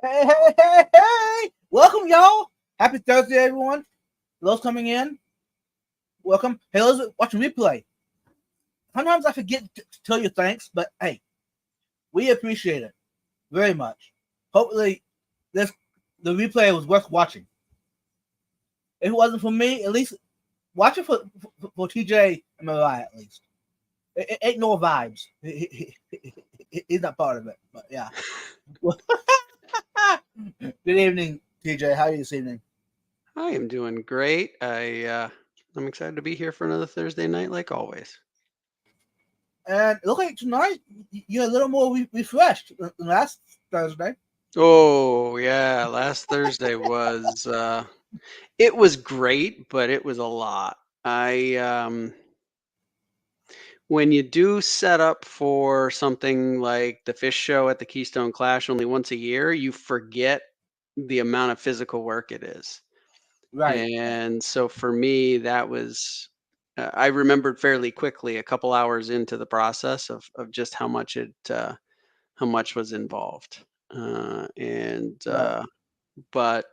Hey, hey, hey, hey! Welcome, y'all. Happy Thursday, everyone. Those coming in, welcome. Hey, those watching replay. Sometimes I forget to tell you thanks, but hey, we appreciate it very much. Hopefully, this the replay was worth watching. If it wasn't for me, at least watch it for TJ and Mariah. At least it ain't no vibes. He's not part of it, but yeah. Good evening, TJ. How are you this evening? I am doing great. I'm excited to be here for another Thursday night, like always. And it looked like tonight you're a little more refreshed than last Thursday. Oh yeah, last Thursday was it was great, but it was a lot. I When you do set up for something like the fish show at the Keystone Clash only once a year, you forget the amount of physical work it is. Right. And so for me, I remembered fairly quickly, a couple hours into the process of just how much was involved. And Right. But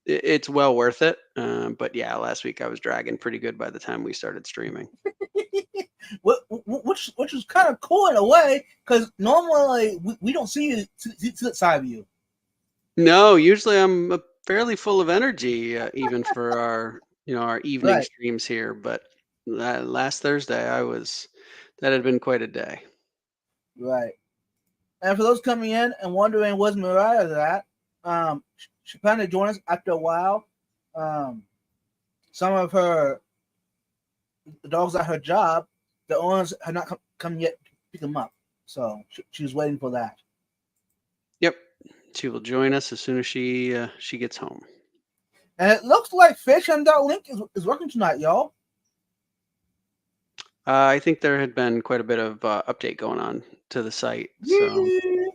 it's well worth it. But yeah, last week I was dragging pretty good by the time we started streaming. Which was kind of cool in a way because normally we don't see that side of you. No, usually I'm fairly full of energy, even for our evening Right. streams here. But last Thursday, that had been quite a day. Right. And for those coming in and wondering where's Mariah at, she planned to join us after a while. Um, some of her the dogs at her job, the owners had not come yet to pick them up, so she was waiting for that. Yep, she will join us as soon as she gets home. And it looks like Fish and Link is working tonight, y'all. I think there had been quite a bit of update going on to the site. So, Yeah.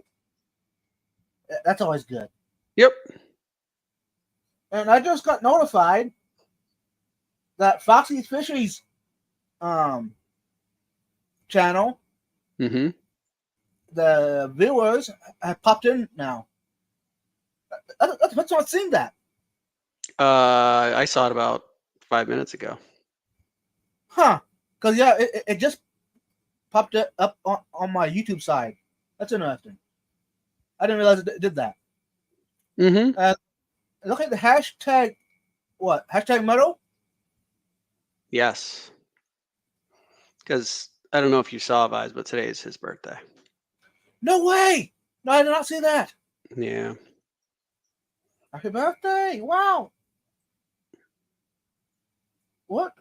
That's always good. yep. And I just got notified that Foxy's Fisheries um, channel, Mm-hmm. the viewers have popped in now. That's not seeing that. I saw it about 5 minutes ago. Huh. Because, yeah, it just popped it up on my YouTube side. That's interesting. I didn't realize it did that. Mm-hmm. Look at the hashtag, what? Hashtag metal? Yes, because I don't know if you saw Vise, but today is his birthday. No way! No, I did not see that. Yeah. Happy birthday! Wow! What?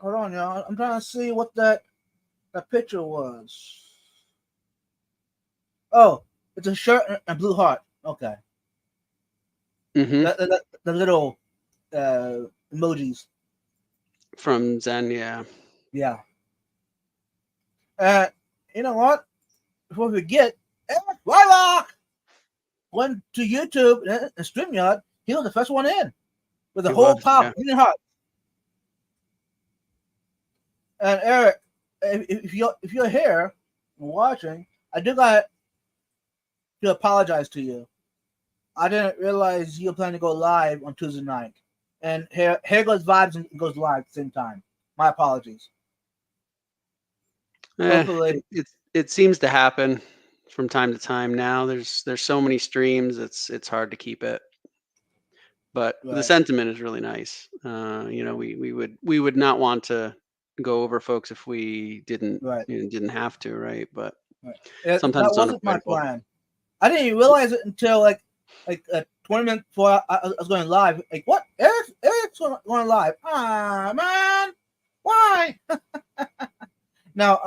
Hold on, y'all. I'm trying to see what that picture was. Oh, it's a shirt and a blue heart. Okay. Mm-hmm. The little emojis. From Zen, yeah. Yeah. Uh, you know what? Before we forget, Eric Rylock went to YouTube and StreamYard. He was the first one in with a He whole was, pile yeah. of green hearts. And Eric, if you're here and watching, I do got to apologize to you. I didn't realize you were planning to go live on Tuesday night. And here goes vibes and goes live at the same time. My apologies. Hopefully, It seems to happen from time to time now. There's so many streams, it's hard to keep it. But the right, sentiment is really nice. We would not want to go over folks if we right, didn't have to, right? But right. sometimes That it's wasn't my unavoidable. plan. I didn't even realize it until like 20 minutes before I was going live. Like what? Eric's going live. Ah man, why? Now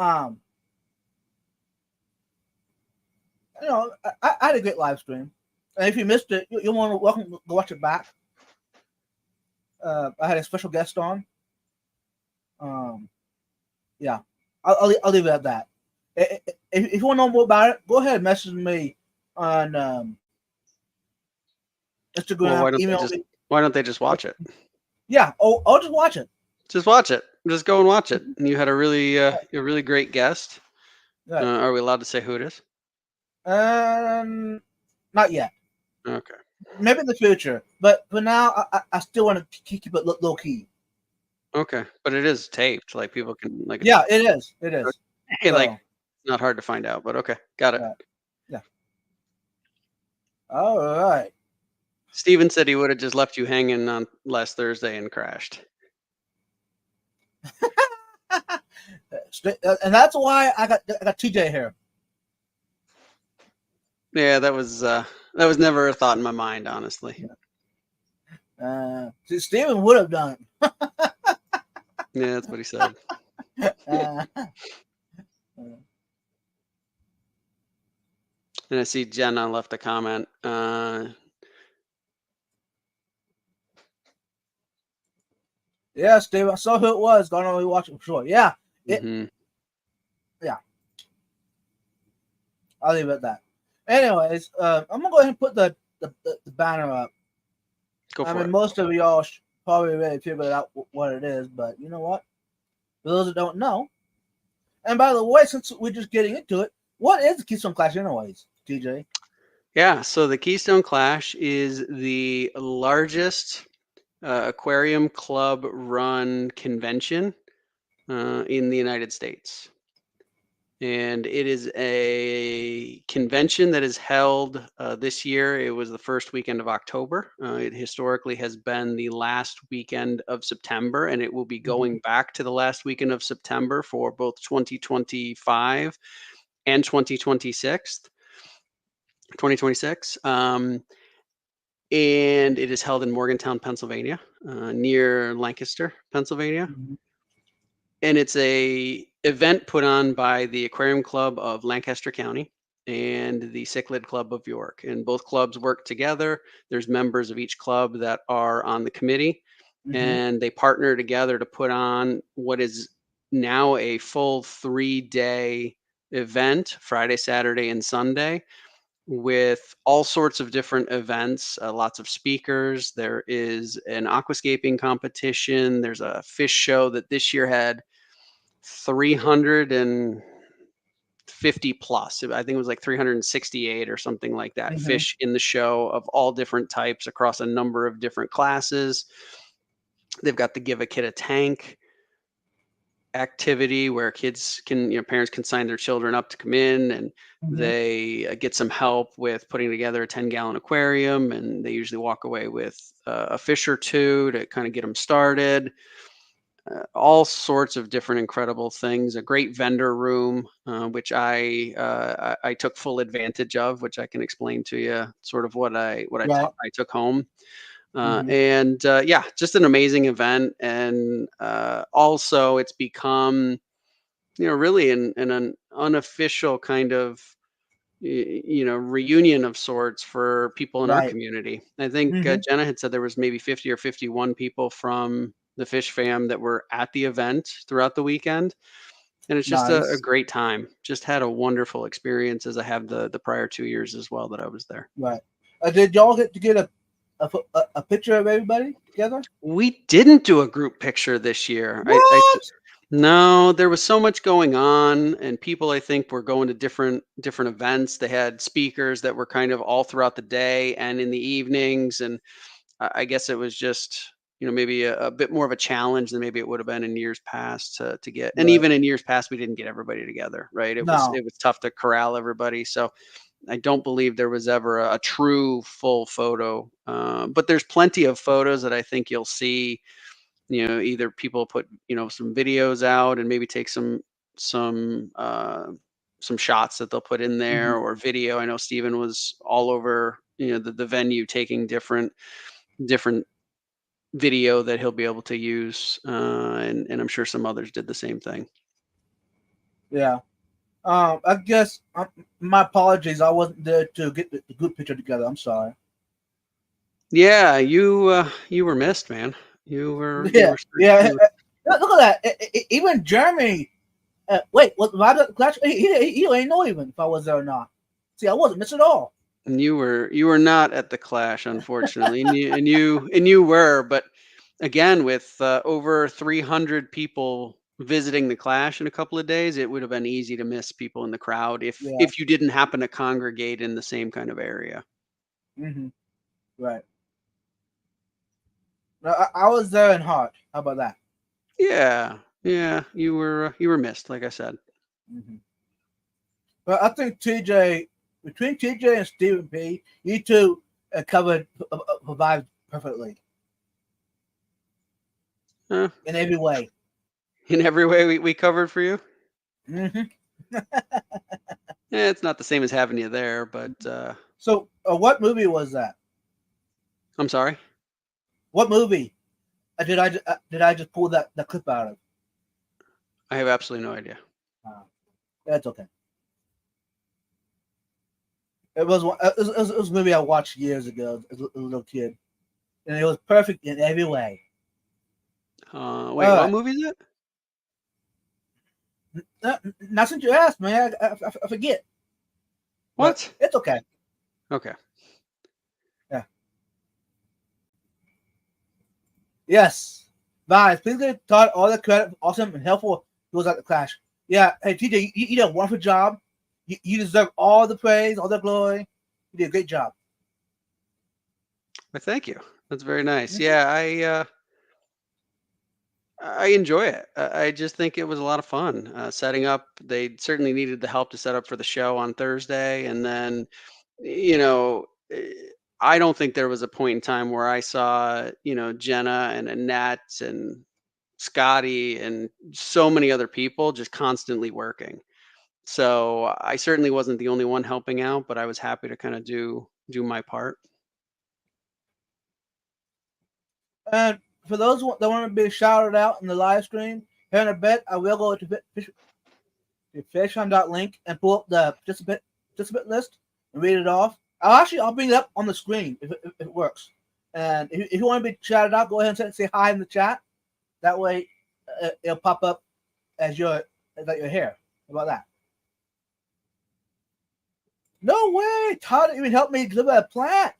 I had a great live stream. And if you missed it, you're more than welcome to go watch it back. I had a special guest on. Um, yeah, I'll leave it at that. If you want to know more about it, go ahead and message me on Well, Instagram, email me. why don't they just watch it? Yeah, I'll just watch it. Just watch it. Just go and watch it. And you had a really great guest. Right. Are we allowed to say who it is? Um, not yet. Okay. Maybe in the future, but for now, I still want to keep it low key. Okay. But it is taped. Like people can like Yeah, it is. It is. hey, like So, it's not hard to find out, but okay. Got it. yeah, yeah. All right. Steven said he would have just left you hanging on last Thursday and crashed. And that's why I got TJ here. Yeah, that was never a thought in my mind, honestly. See, Steven would have done Yeah, that's what he said. it. And I see Jenna left a comment. Yeah, Steven, I saw who it was. Gonna only watch it for sure. Yeah, it. Mhm. Yeah, I'll leave it at that. Anyways, I'm gonna go ahead and put the banner up. Go I for mean, it. most of y'all probably already figured out what it is, but you know what? For those that don't know, and by the way, since we're just getting into it, what is the Keystone Clash, anyways, TJ? Yeah, so the Keystone Clash is the largest aquarium club run convention in the United States. And it is a convention that is held this year. It was the first weekend of October. It historically has been the last weekend of September, and it will be Mm-hmm. going back to the last weekend of September for both 2025 and 2026. And it is held in Morgantown, Pennsylvania, near Lancaster, Pennsylvania. Mm-hmm. And it's a event put on by the Aquarium Club of Lancaster County and the Cichlid Club of York. And both clubs work together. There's members of each club that are on the committee, Mm-hmm. and they partner together to put on what is now a full 3-day event, Friday, Saturday, and Sunday, with all sorts of different events, lots of speakers. There is an aquascaping competition. There's a fish show that this year had 350 plus. I think it was like 368 or something like that Mm-hmm. fish in the show of all different types across a number of different classes. They've got the Give a Kid a Tank activity where kids can, parents can sign their children up to come in, and Mm-hmm. they get some help with putting together a 10-gallon aquarium, and they usually walk away with a fish or two to kind of get them started. All sorts of different incredible things. A great vendor room, which I took full advantage of, which I can explain to you sort of Right. I took home. Mm-hmm. And yeah, just an amazing event. And also, it's become really an unofficial kind of reunion of sorts for people in our Right. community. I think Mm-hmm. Jenna had said there was maybe 50 or 51 people from the fish fam that were at the event throughout the weekend, and it's just a Nice. great time. Just had a wonderful experience, as I have the prior 2 years as well that I was there. Right. Did y'all get to get a picture of everybody together? We didn't do a group picture this year. What? No, there was so much going on, and people I think were going to different events. They had speakers that were kind of all throughout the day and in the evenings, and I guess it was just maybe a bit more of a challenge than maybe it would have been in years past to get. And Right. even in years past, we didn't get everybody together, right? No. It was tough to corral everybody. So I don't believe there was ever a true full photo. But there's plenty of photos that I think you'll see. Either people put some videos out and maybe take some some shots that they'll put in Mm-hmm. there, or video. I know Steven was all over the venue taking different video that he'll be able to use, and I'm sure some others did the same thing. Yeah. I guess my apologies. I wasn't there to get the group picture together. I'm sorry. Yeah, you were missed, man. You Yeah. were Yeah. you were Look at that. Even Jeremy. Wait. Was I the clash? He ain't know even if I was there or not. See, I wasn't missed at all. you were not at the clash, unfortunately, and you were, but again, with over 300 people visiting the clash in a couple of days, it would have been easy to miss people in the crowd Yeah. if you didn't happen to congregate in the same kind of area. Mm-hmm. Right. No, I was there in heart. How about that? Yeah, yeah, you were missed, like I said. Hmm. But I think TJ, between TJ and Stephen P, you two covered survived perfectly Uh, in every way. in every way we covered for you. Hmm. Yeah, it's not the same as having you there, but So, what movie was that? I'm sorry. What movie did I just pull that clip out of? I have absolutely no idea. Uh, that's okay. It was it was a movie I watched years ago as a little kid, and it was perfect in every way. Wait, All what right, movie is it? not since you asked, man, I forget, but What? it's okay. Okay. Yeah. Yes. Guys, please give Todd all the credit for awesome and helpful tools at the Clash. Yeah, hey TJ, you did a wonderful job. You deserve all the praise, all the glory. You did a great job. Well, thank you. That's very nice. Hmm. Yeah, I enjoy it. I just think it was a lot of fun setting up. They certainly needed the help to set up for the show on Thursday, and then you know, eh, I don't think there was a point in time where I saw Jenna and Annette and Scotty and so many other people just constantly working. So I certainly wasn't the only one helping out, but I was happy to kind of do my part. And for those that want to be shouted out in the live stream, here in a bit, I will go to fishon.link and pull up the participant list and read it off. I'll bring it up on the screen if it works. And if you want to be shouted out, go ahead and say hi in the chat. That way, it'll pop up as that you're here. How about that? No way! Todd even helped me deliver a plant.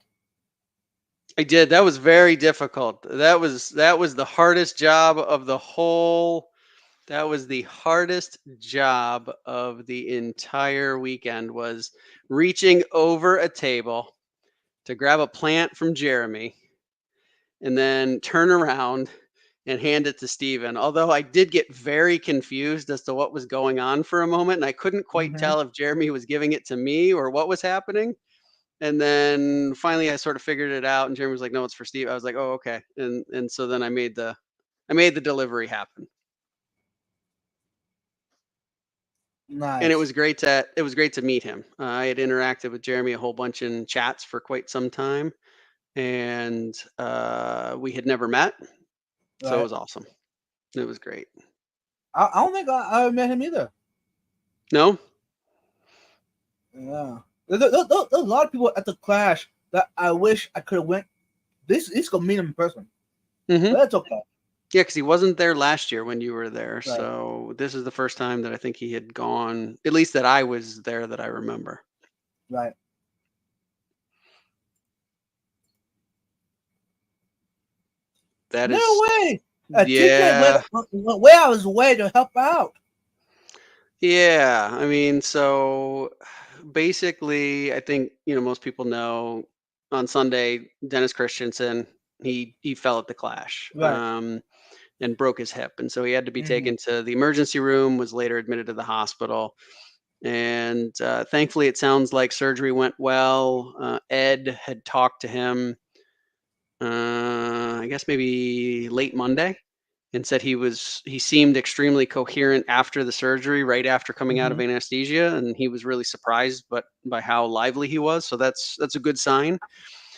I did. That was very difficult. That was the hardest job of the whole that was the hardest job of the entire weekend was reaching over a table to grab a plant from Jeremy and then turn around and hand it to Steven. Although I did get very confused as to what was going on for a moment, and I couldn't quite Mm-hmm. tell if Jeremy was giving it to me or what was happening. And then finally I sort of figured it out and Jeremy was like, "No, it's for Steve." I was like, "Oh, okay." And so then I made the delivery happen. And Nice. it was great to meet him. I had interacted with Jeremy a whole bunch in chats for quite some time, and we had never met, so it Right. was awesome. It was great. I don't think I met him either. No, Yeah. There's a lot of people at the Clash that I wish I could have went. This gonna meet him in person, hmm but that's okay. yeah, because he wasn't there last year when you were there, Right. so this is the first time that I think he had gone. At least that I was there that I remember. Right. That No is, way. TJ yeah, went way out of his way to help out. yeah. I mean, so basically, I think most people know on Sunday, Dennis Christensen he fell at the Clash. Right. And broke his hip, and so he had to be Mm-hmm. taken to the emergency room. Was later admitted to the hospital, and thankfully, it sounds like surgery went well. Ed had talked to him, I guess maybe late Monday, and said he seemed extremely coherent after the surgery, right after coming out Mm-hmm. of anesthesia, and he was really surprised, but by how lively he was. So that's a good sign.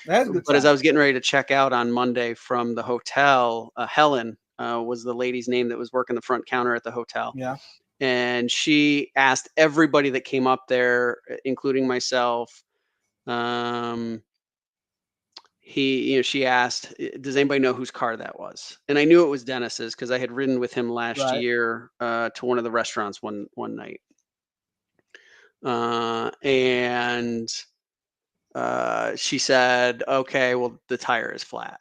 That's a good But as I sign. was getting ready to check out on Monday from the hotel, Helen was the lady's name that was working the front counter at the hotel. Yeah. And she asked everybody that came up there, including myself. Um, she asked, "Does anybody know whose car that was?" And I knew it was Dennis's because I had ridden with him last Right. year to one of the restaurants one night. And she said, "Okay, well, the tire is flat."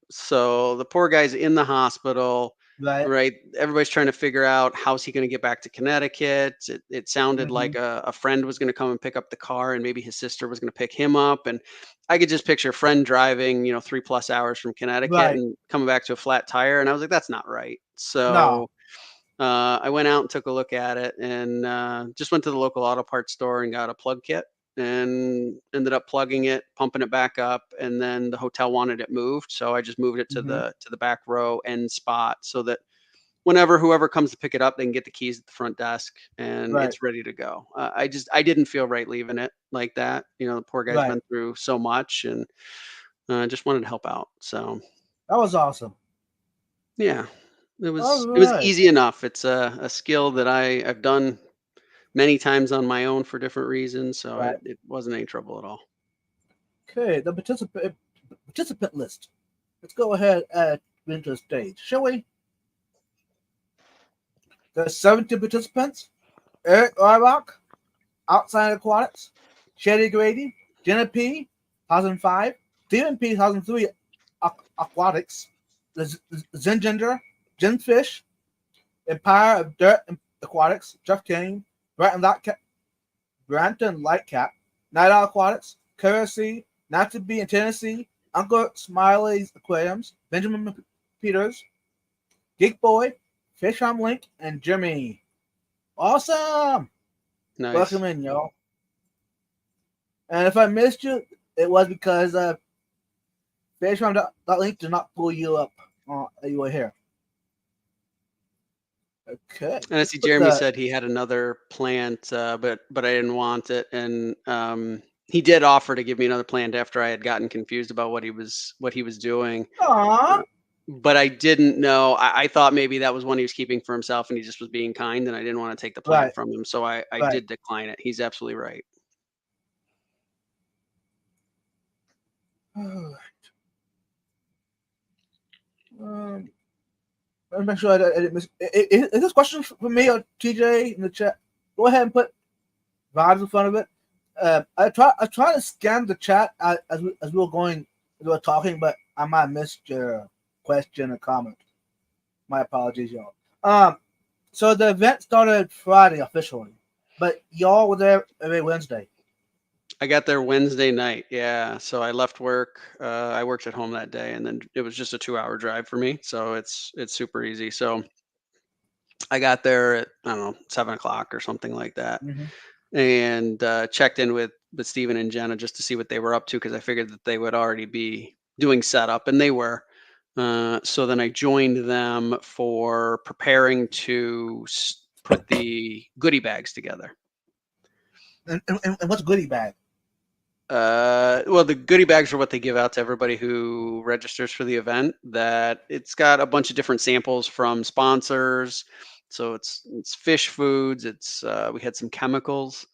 So the poor guy's in the hospital. Right. right? Everybody's trying to figure out how's he going to get back to Connecticut. It sounded Hmm. like a friend was going to come and pick up the car, and maybe his sister was going to pick him up. And I could just picture a friend driving, 3+ hours from Connecticut Right. and coming back to a flat tire. And I was like, that's not right. No. So I went out and took a look at it, and just went to the local auto parts store and got a plug kit and ended up plugging it, pumping it back up, and then the hotel wanted it moved, so I just moved it to Hmm. the back row end spot so that whenever whoever comes to pick it up, they can get the keys at the front desk and Right. it's ready to go. I didn't feel right leaving it like that. The poor guy's Right. been through so much, and just wanted to help out. So That was awesome. yeah, it All was right. easy enough. It's a skill that I've done many times on my own for different reasons, so Right. it wasn't any trouble at all. Okay. The participant list. Let's go ahead and into the stage, shall we? There's 17 participants. Eric Arbach, Outside Aquatics, Shetty Grady, Jenna P, 2005, Stephen P, 2003, Aquatics, the Zengender, Jen Fish, Empire of Dirt Aquatics, Jeff Kane, Branton Lightcap, Night Owl Aquatics, Courtesy, Not to Be in Tennessee, Uncle Smiley's Aquariums, Benjamin Peters, Geek Boy, Fish on Link, and Jimmy. Awesome! Nice. Welcome in, y'all. And if I missed you, it was because Link did not pull you up. You were here. Okay, And I let's see put Jeremy the said he had another plant, but I didn't want it, and he did offer to give me another plant after I had gotten confused about what he was doing. Aw, Uh, but I didn't know. I thought maybe that was one he was keeping for himself, and he just was being kind, and I didn't want to take the plant right, from him, so I right. did decline it. He's absolutely right. um, let me make sure I didn't miss. Is this question for me or TJ in the chat? Go ahead and put vibes in front of it. I try to scan the chat as we were going, as we were talking, but I might have missed your question or comment. My apologies, y'all. So the event started Friday officially, but y'all were there every Wednesday. I got there Wednesday night. Yeah, so I left work. I worked at home that day, and then it was just a 2-hour drive for me, so it's super easy. So I got there at, I don't know, 7 o'clock or something like that, Mm-hmm. and checked in with Steven and Jenna just to see what they were up to because I figured that they would already be doing setup, and they were. So then I joined them for preparing to put the goodie bags together. And what's goodie bag? Well, the goodie bags are what they give out to everybody who registers for the event. That it's got a bunch of different samples from sponsors. So it's fish foods. It's we had some chemicals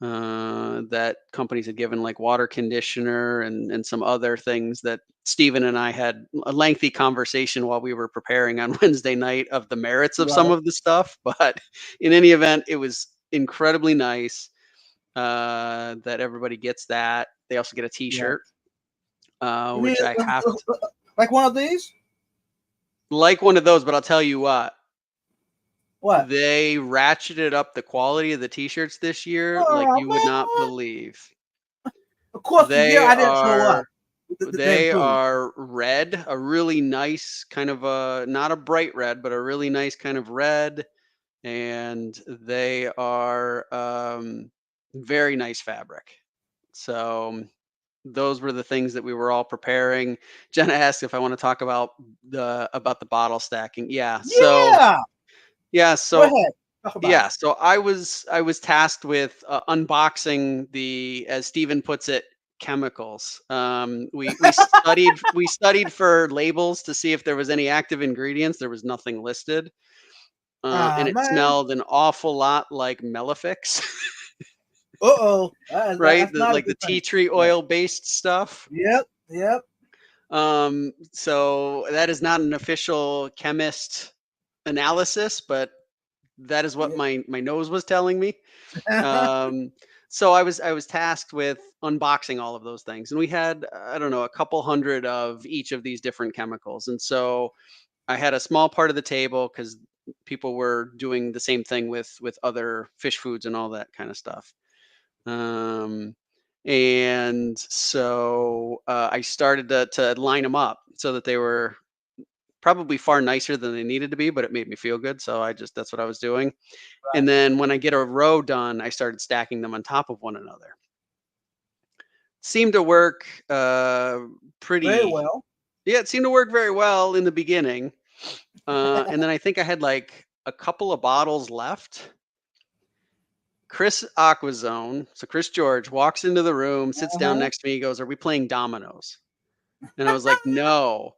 that companies had given, like water conditioner and some other things that Stephen and I had a lengthy conversation while we were preparing on Wednesday night of the merits of some Right, of the stuff. But in any event, it was incredibly nice that everybody gets that. They also get a right. T-shirt, You mean which I have to like one of these? like one of those. But I'll tell you what, What? they ratcheted up the quality of the T-shirts this year like Oh you would not man! believe. Of course, the year They I didn't show up, are they they improved. are red, a really nice kind of a, not a bright red, but a really nice kind of red, and they are very nice fabric. So those were the things that we were all preparing. Jenna asked if I want to talk about the bottle stacking. Yeah. So Yeah. yeah. Go So ahead. Talk about it. yeah. So I was tasked with unboxing the, as Stephen puts it, chemicals. We studied for labels to see if there was any active ingredients. There was nothing listed, and it Man. smelled an awful lot like Melifix, Uh-oh. right? That's not a Like the good tea thing. tree Right. oil based stuff. Yep. Yep. So that is not an official chemist analysis, but that is what Yep. my nose was telling me. Um, so I was tasked with unboxing all of those things, and we had, I don't know, a couple hundred of each of these different chemicals, and so I had a small part of the table because people were doing the same thing with other fish foods and all that kind of stuff. Um, and so I started to line them up so that they were probably far nicer than they needed to be, but it made me feel good. So that's what I was doing. And Right. then when I get a row done, I started stacking them on top of one another. Seemed to work Very pretty, well. yeah, it seemed to work very well in the beginning. And then I think I had like a couple of bottles left. Chris Aquazone, so Chris George, walks into the room, sits down Uh-huh. next to me, he goes, "Are we playing dominoes?" And I was like, "No."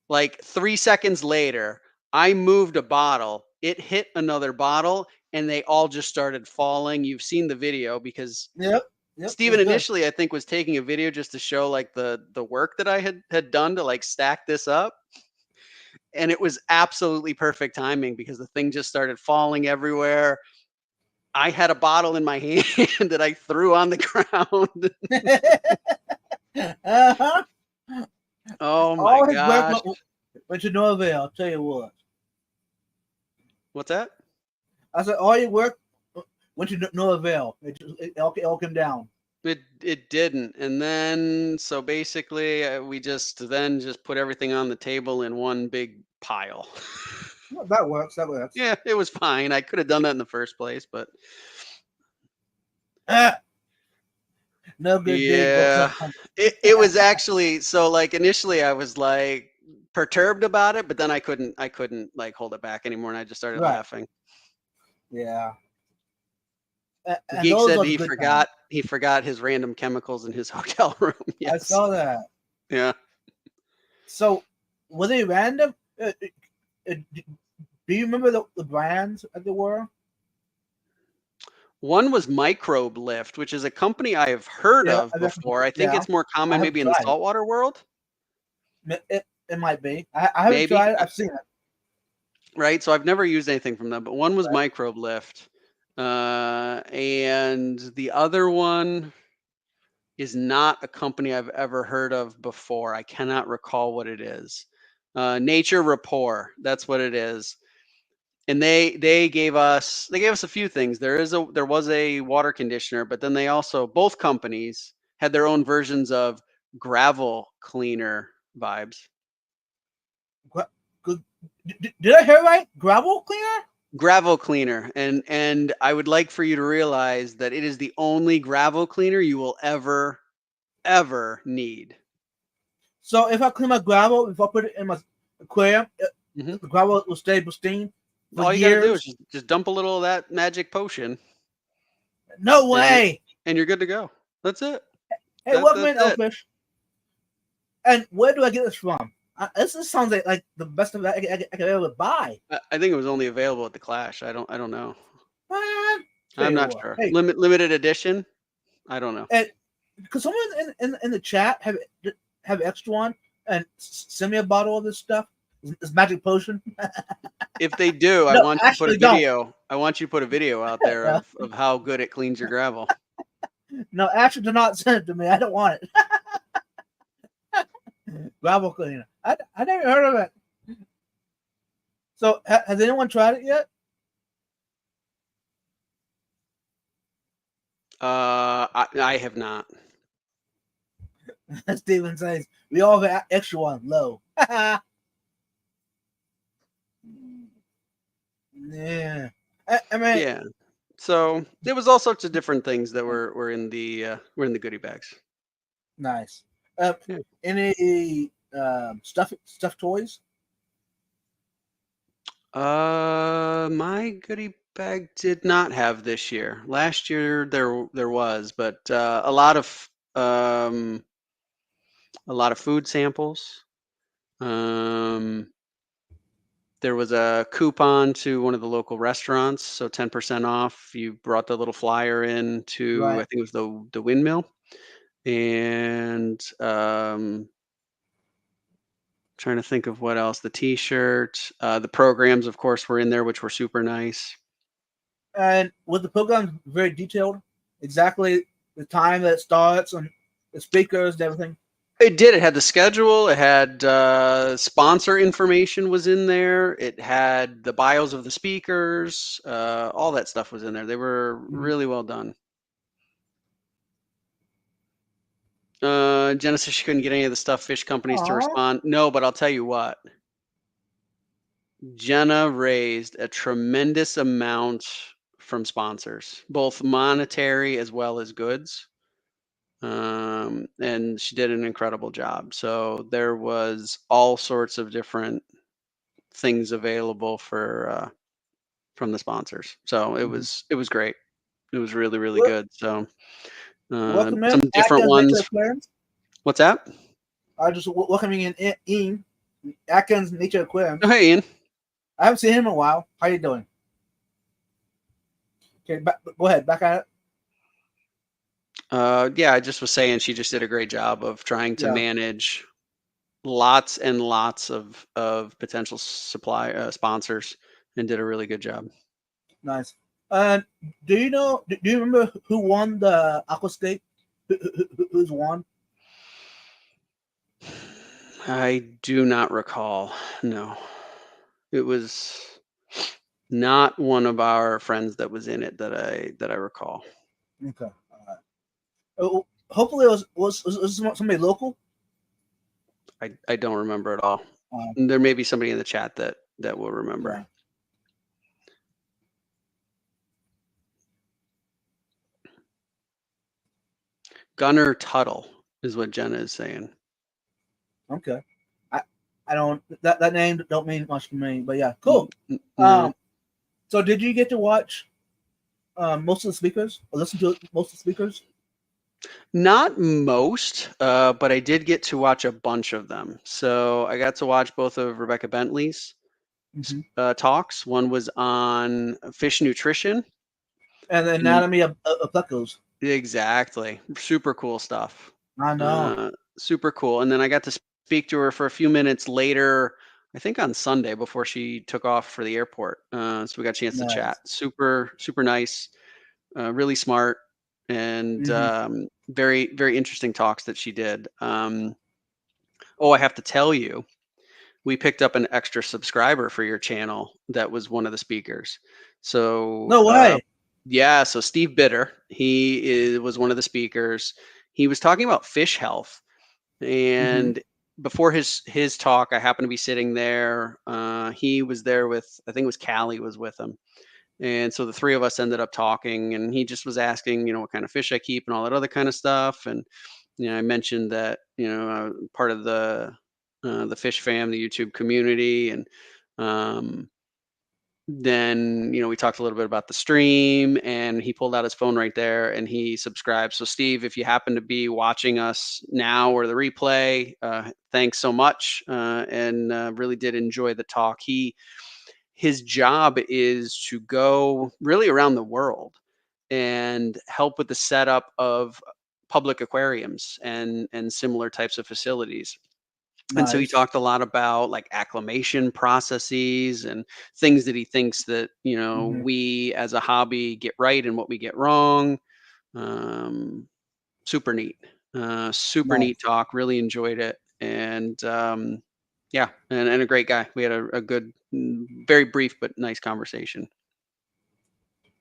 Like 3 seconds later, I moved a bottle, it hit another bottle, and they all just started falling. You've seen the video because Yep. Yep. It Steven was good. initially, I think, was taking a video just to show like the work that I had done to like stack this up. And it was absolutely perfect timing because the thing just started falling everywhere. I had a bottle in my hand that I threw on the ground. Uh-huh. Oh my All his work gosh. went to no avail. I'll tell you what. What's that? I said all your work went to no avail. It all came down. It didn't. And then so basically we just put everything on the table in one big pile. Well, that works. That works. Yeah, it was fine. I could have done that in the first place, but Ah, no good deed goes yeah. unpunished. It was actually so like initially I was like perturbed about it, but then I couldn't like hold it back anymore and I just started Right. laughing. Yeah. And Geek those said are the good times. he forgot his random chemicals in his hotel room. I Yes. saw that. Yeah. So, were they random? Do you remember the brands that they were? One was Microbe Lift, which is a company I have heard Yeah, of before. I think yeah. it's more I common haven't maybe in the tried saltwater world, it. It might be. I haven't maybe, tried it. I've seen it. right? So I've never used anything from them, but one was Right. Microbe Lift. And the other one is not a company I've ever heard of before. I cannot recall what it is. Nature Rapport, that's what it is. And they gave us a few things. There was a water conditioner, but then they also both companies had their own versions of gravel cleaner vibes. Gra- good- did I hear right? Gravel cleaner? Gravel cleaner, and I would like for you to realize that it is the only gravel cleaner you will ever need. So if I clean my gravel, if I put it in my aquarium, Hmm. the gravel will stay pristine for All you got to do is years. just dump a little of that magic potion, No and you're way. good to go. That's it. Hey, welcome That's in, it. Elfish. And where do I get this from? This sounds like the best of I could ever buy. I think it was only available at the Clash. I don't know. Man, tell I'm you not what. sure. Hey, Limited edition? I don't know. and could someone in the chat have extra one and send me a bottle of this stuff? This magic potion. If they do, I No, want you to put a actually, don't. video. I want you to put a video out there Yeah. of how good it cleans your gravel. No, actually, do not send it to me. I don't want it. Gravel cleaner. I never heard of it. So, has anyone tried it yet? I have not. Steven says we all have an extra one low. Yeah. I mean, Yeah. So there was all sorts of different things that were in the goodie bags. nice. Yeah. Any stuffed toys? My goodie bag did not have this year. Last year there was, but a lot of food samples. Um, there was a coupon to one of the local restaurants, so 10% off. You brought the little flyer in to, I Right. think it was the windmill, and trying to think of what else. The T-shirt, the programs, of course, were in there, which were super nice. And with the program very detailed, exactly the time that it starts and the speakers and everything. It did. It had the schedule. It had sponsor information was in there. It had the bios of the speakers. All that stuff was in there. They were really well done. Jenna says she couldn't get any of the stuff fish companies to respond. No, but I'll tell you what. Jenna raised a tremendous amount from sponsors, both monetary as well as goods. And she did an incredible job. So there was all sorts of different things available for from the sponsors. So it was great. It was really, really good. So Welcome some in, different Atkins Nature ones. Aquarium. What's that? I just welcoming in Ian, Atkins Nature Aquarium. Oh, hey, Ian. I haven't seen him in a while. How you doing? Okay, go ahead. Back at it. Yeah, I just was saying she just did a great job of trying to manage lots and lots of potential supply sponsors and did a really good job. Nice. Do you remember who won the Aqua State? Who's won? I do not recall. No. It was not one of our friends that was in it that I recall. Okay. Hopefully it was somebody local. I don't remember at all. There may be somebody in the chat that will remember. Yeah. Gunnar Tuttle is what Jenna is saying. Okay. I don't that name don't mean much to me, but yeah, cool. No. So did you get to watch most of the speakers or listen to most of the speakers? Not most, but I did get to watch a bunch of them. So I got to watch both of Rebecca Bentley's talks. One was on fish nutrition and the anatomy of pleccos. Exactly. Super cool stuff. I know. Super cool. And then I got to speak to her for a few minutes later, I think on Sunday before she took off for the airport. So we got a chance to chat. Super, super nice, really smart, and very, very interesting talks that she did. Oh, I have to tell you, we picked up an extra subscriber for your channel that was one of the speakers. So no way. Yeah, so Steve Bitter, was one of the speakers. He was talking about fish health, and before his talk, I happened to be sitting there. He was there with, I think it was Callie was with him, and so the three of us ended up talking. And he just was asking, what kind of fish I keep and all that other kind of stuff. And I mentioned that part of the fish fam, the YouTube community, and then we talked a little bit about the stream, and he pulled out his phone right there and he subscribed. So Steve, if you happen to be watching us now or the replay, thanks so much, and really did enjoy the talk. His job is to go really around the world and help with the setup of public aquariums and similar types of facilities. And so he talked a lot about like acclimation processes and things that he thinks that, we as a hobby get right and what we get wrong. Super neat. Super neat talk. Really enjoyed it. And yeah, and a great guy. We had a good, very brief but nice conversation.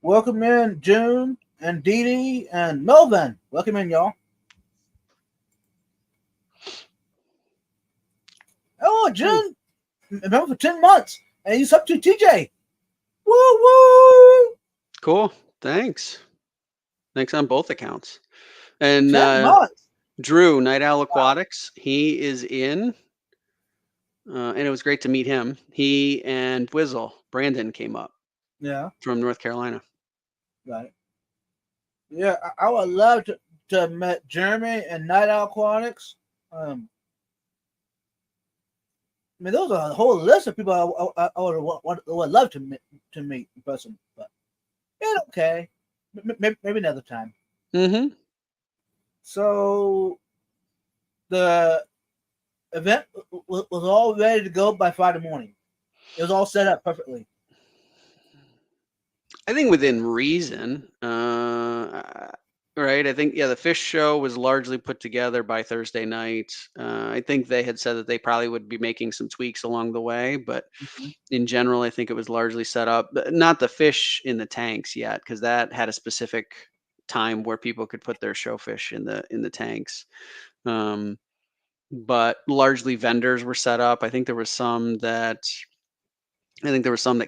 Welcome in June and Dee Dee and Melvin. Welcome in, y'all. Oh, June, remember for 10 months, and you up to TJ. Woo woo! Cool. Thanks. Thanks on both accounts. And 10 months. Drew, Night Owl Aquatics, he is in, and it was great to meet him. He and Wizzle, Brandon, came up. Yeah. From North Carolina. Right. Yeah, I would love to have met Jeremy and Night Owl Aquatics. I mean, those are a whole list of people I would love to meet in person. But yeah, okay, maybe another time. So the event was all ready to go by Friday morning. It was all set up perfectly. I think within reason. Right. I think, yeah, the fish show was largely put together by Thursday night. I think they had said that they probably would be making some tweaks along the way, but Mhm. in general, I think it was largely set up. Not the fish in the tanks yet, because that had a specific time where people could put their showfish in the tanks. Um, but largely vendors were set up. I think there was some that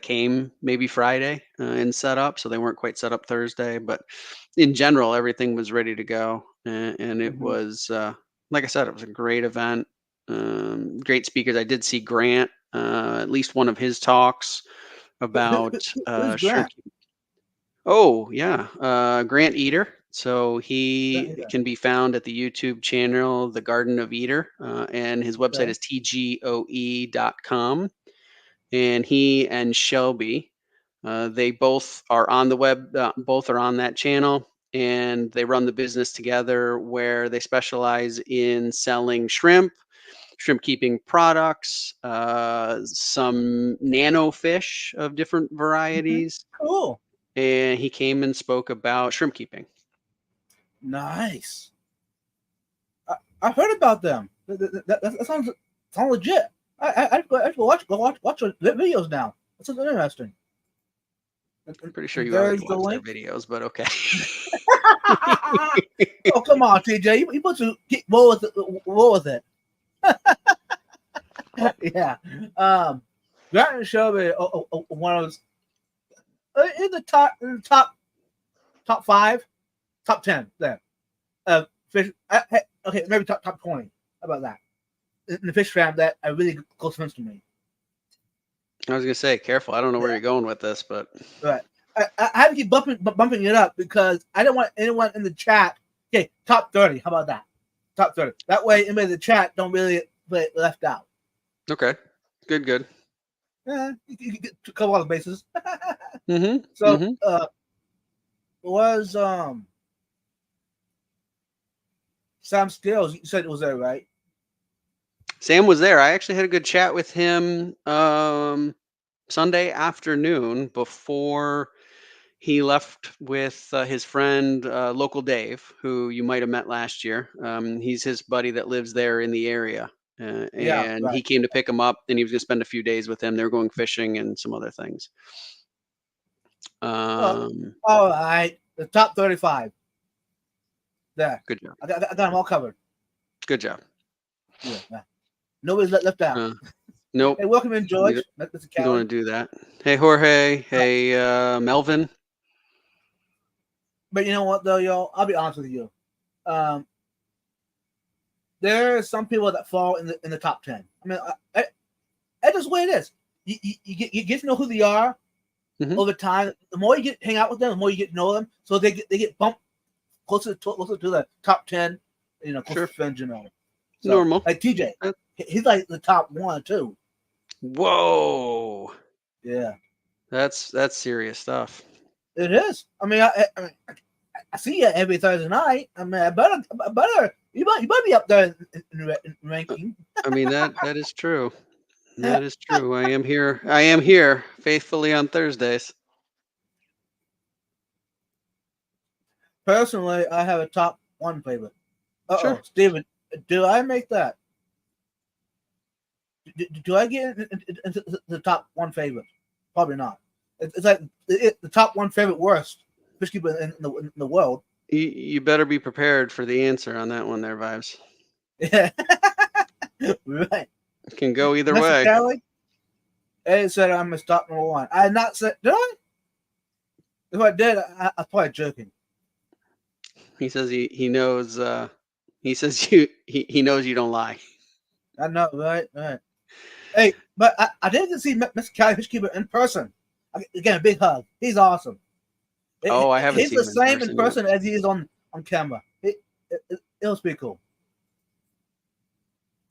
came maybe Friday and set up, so they weren't quite set up Thursday. But in general, everything was ready to go, and it Mhm. was like I said, it was a great event. Great speakers. I did see Grant, at least one of his talks about Who's shrimp. Grant? Oh yeah, Grant Eater. So Grant he Eater. can be found at the YouTube channel, The Garden of Eater, and his website Okay. is tgoe.com. And he and Shelby, they both are on the web, both are on that channel, and they run the business together where they specialize in selling shrimp keeping products, some nano fish of different Mhm. varieties, Cool. and he came and spoke about shrimp keeping. Nice. I heard about them. That sounds legit. I go watch their videos now. That sounds interesting. Pretty sure And you already there's the watched their link. videos, but okay. Oh come on, TJ, you put to get roll with it. Roll with it. Yeah. Grant and Shelby, one of those in the top 5, top 10 there. Fish. Okay, maybe top 20. How about that? In the fish fam that are really close friends to me. I was gonna say, careful. I don't know where Yeah. you're going with this, but Right. I have to keep bumping it up because I don't want anyone in the chat. Okay, top 30. How about that? Top 30. That way, anybody in the chat don't really get left out. okay, good, good. You get to cover all the bases. Mm-hmm. So, Mm-hmm. was Sam Skills? You said it was there, right? Sam was there. I actually had a good chat with him Sunday afternoon before he left with his friend, local Dave, who you might have met last year. He's his buddy that lives there in the area. Yeah, And right. he came to pick him up, and he was going to spend a few days with him. They were going fishing and some other things. Well, Um, all right. The top 35. There. Good job. I got them all covered. Good job. Yeah. Nobody's left out. Uh, nope. Hey, welcome in, You don't, George. Mr. you don't Callie. want to do that. Hey, Jorge. Hey, Melvin. But you know what, though, y'all? I'll be honest with you. Um, there are some people that fall in the top 10. I mean, that's just the way it is. You get to know who they are Hmm. over time. The more you get hang out with them, the more you get to know them. So they get bumped closer to the top 10. Closer Sure. to friends. So Normal. like TJ, Uh, he's like the top 1 or 2. Whoa. Yeah, That's serious stuff. it is. I mean, I see you every Thursday night. I mean, I better you might be up there in Uh, ranking. I mean, that is true. That is true. I am here. I am here faithfully on Thursdays. Personally, I have a top 1 favorite. Sure. Steven, do I make that? Do I get into the top 1 favorite? Probably not. It's like the top 1 favorite worst fish keeper in the world. You better be prepared for the answer on that one there, Vibes. Yeah, right. It can go either Mr. way. Kelly, Eddie said I'm a top number 1. I had not said, did I? If I did, I was probably joking. He says he knows he says he knows you don't lie. I know, right? Right. Hey, but I did see Mr. Kelly fish keeper in person. Again, a big hug. He's awesome. Oh, I haven't He's seen the him in same in person yet. person as he is on camera. It was pretty cool.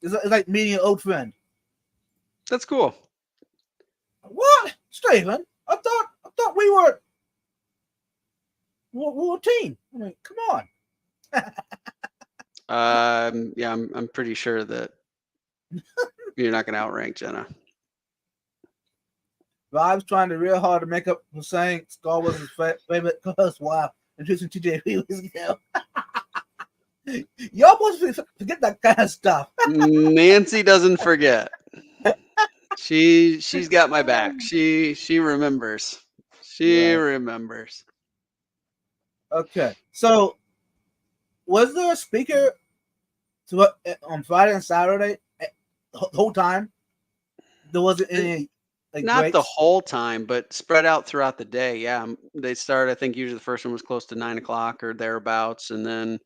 It's like meeting an old friend. That's cool. What, Stephen? I thought we were a team. I mean, come on. Yeah, I'm pretty sure that you're not gonna outrank Jenna. But I was trying to real hard to make up for saying Star Wars is favorite because wow, introducing TJ Wheelers. Y'all supposed to forget that kind of stuff. Nancy doesn't forget. She's got my back. She remembers. She Right. remembers. Okay. So, was there a speaker on Friday and Saturday the whole time? There wasn't any like Not the breaks. whole time, but spread out throughout the day. Yeah, they start. I think usually the first one was close to 9 o'clock or thereabouts, and then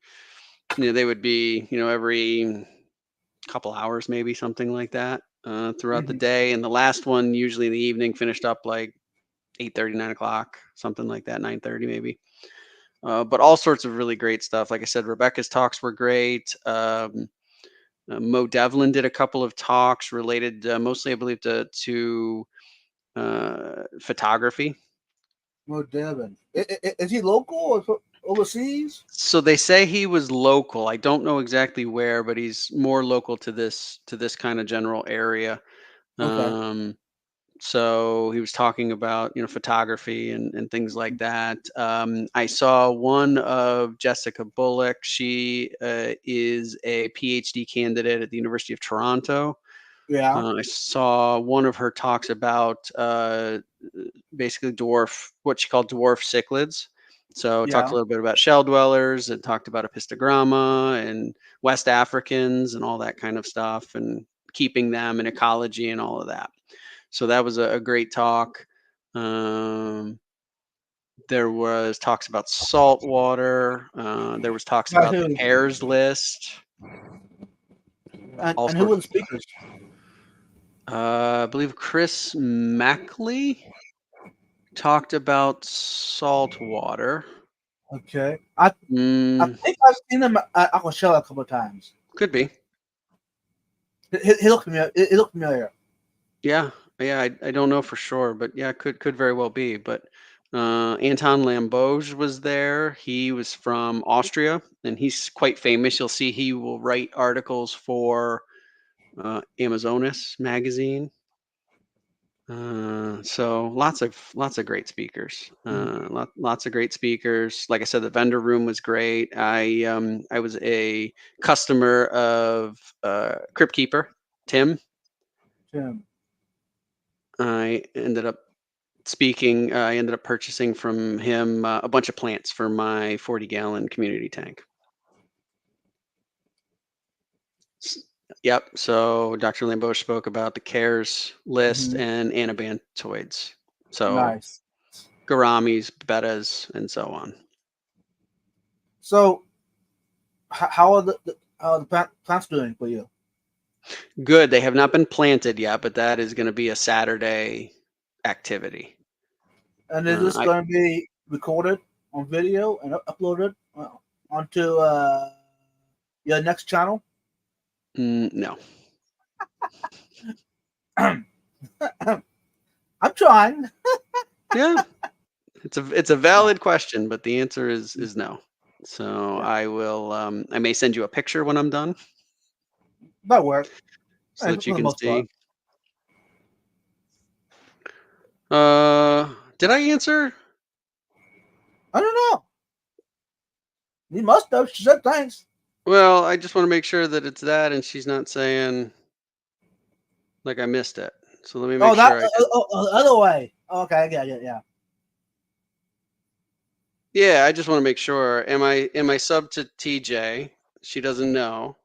they would be every couple hours, maybe something like that, throughout the Hmm. day. And the last one, usually in the evening, finished up like 8:30, 9 o'clock, something like that, 9:30 maybe. But all sorts of really great stuff. Like I said, Rebecca's talks were great. Mo Devlin did a couple of talks related, mostly, I believe, to photography. Mo Devin. Is he local or overseas? So they say he was local. I don't know exactly where, but he's more local to this kind of general area. Okay. Um, so he was talking about photography and things like that. I saw one of Jessica Bullock. She is a PhD candidate at the University of Toronto. Yeah. I saw one of her talks about basically what she called dwarf cichlids. So talked Yeah. a little bit about shell dwellers and talked about epistogramma and West Africans and all that kind of stuff and keeping them in ecology and all of that. So that was a great talk. Um, there was talks about salt water. There was talks By about the who? CARES list. All And who were sorts the of stuff. speakers? I believe Chris Mackley talked about salt water. Okay. I Mm, think I've seen him at Aquashella a couple of times. could be. He looked familiar. He looked familiar. Yeah. Yeah. I don't know for sure, but yeah, could very well be. But Anton Lambauge was there. He was from Austria and he's quite famous. You'll see he will write articles for Amazonas magazine. So lots of great speakers. Mhm. Lots of great speakers. Like I said, the vendor room was great. I was a customer of Crypt Keeper Tim. Tim. I ended up I ended up purchasing from him a bunch of plants for my 40-gallon community tank. S- Yep. So Dr. Lambeau spoke about the CARES list Hmm. and anabantoids. So Nice. gouramis, bettas, and so on. So, how are how are the plants doing for you? Good. They have not been planted yet, but that is going to be a Saturday activity. And is this I going to be recorded on video and uploaded onto your next channel? No. I'm trying. Yeah, it's a valid question, but the answer is no. So Yeah, I may send you a picture when I'm done that worked so that you for the can most part. see. Did I answer? I don't know. You must have. She said thanks. Well, I just want to make sure that it's that and she's not saying like I missed it. So let me Oh, make that sure I did. the other way. Okay, yeah. Yeah, I just want to make sure. Am I sub to TJ? She doesn't know.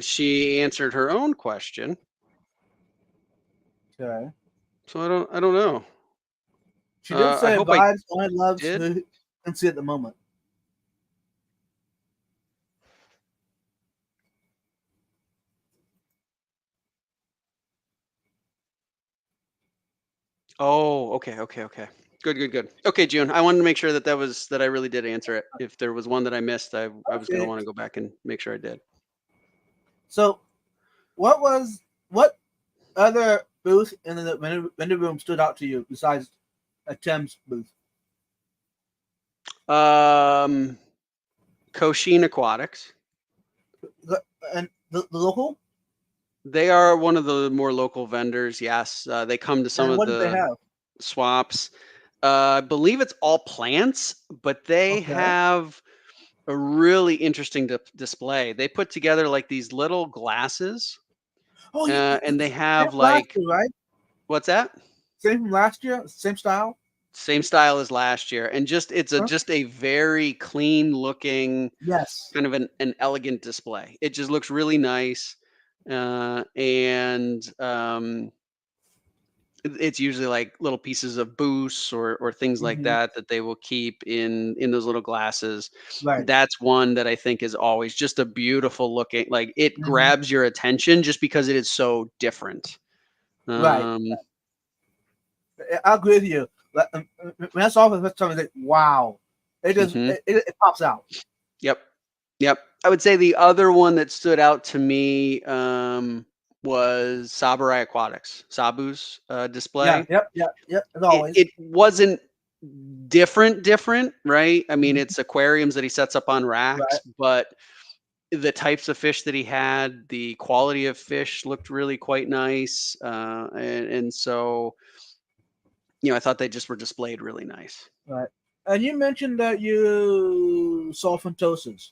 She answered her own question, Okay. so I don't know. She did I say hope I vibes only loves did. who can see at the moment. Oh, okay. Good. Okay, June. I wanted to make sure that I really did answer it. If there was one that I missed, I was gonna want to Perfect. go back and make sure I did. So, what other booth in the vendor room stood out to you besides a Tim's booth? Um, Cochin Aquatics. And the local? They are one of the more local vendors. Yes, they come to some And of what did they the have? swaps. I believe it's all plants, but they Okay. have a really interesting display. They put together like these little glasses, Oh, and they same have from last like year, right? what's that? Same from last year, same style. Same style as last year, and it's a Huh? just a very clean looking, Yes. kind of an elegant display. It just looks really nice, and it's usually like little pieces of booze or things like Hmm. that that they will keep in those little glasses. Right. That's one that I think is always just a beautiful looking, like it Hmm. grabs your attention just because it is so different. Right. Um, I agree with you. When I saw it the first time, I was like, "Wow!" It just mhm. it pops out. Yep. Yep. I would say the other one that stood out to me was Saburai Aquatics, Sabu's Yeah. display. Yep. Yep. Yep. As It always. it wasn't different, right? I mean, Hmm. it's aquariums that he sets up on racks, Right. but the types of fish that he had, the quality of fish looked really quite nice, and so I thought they just were displayed really nice. Right. And you mentioned that you saw Fantosas.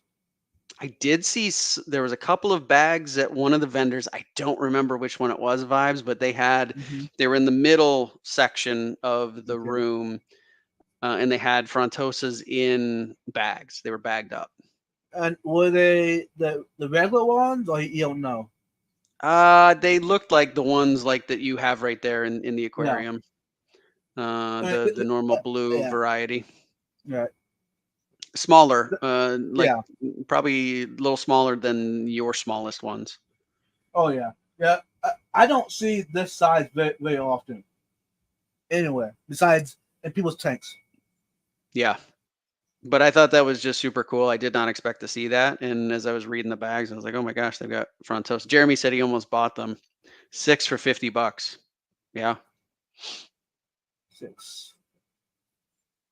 I did see there was a couple of bags at one of the vendors. I don't remember which one it was, Vibes, but Hmm. they were in the middle section of the Okay. room, and they had frontosas in bags. They were bagged up. And were they the regular ones, or you don't know? They looked like the ones like that you have right there in the Yeah. aquarium. Uh, The normal blue yeah. variety. Right. Smaller, like Yeah. probably a little smaller than your smallest ones. Oh yeah. Yeah. I don't see this size very often anywhere besides in people's tanks. Yeah. But I thought that was just super cool. I did not expect to see that. And as I was reading the bags, I was like, oh my gosh, they've got front toast. Jeremy said he almost bought them. Six for $50. Yeah. 6.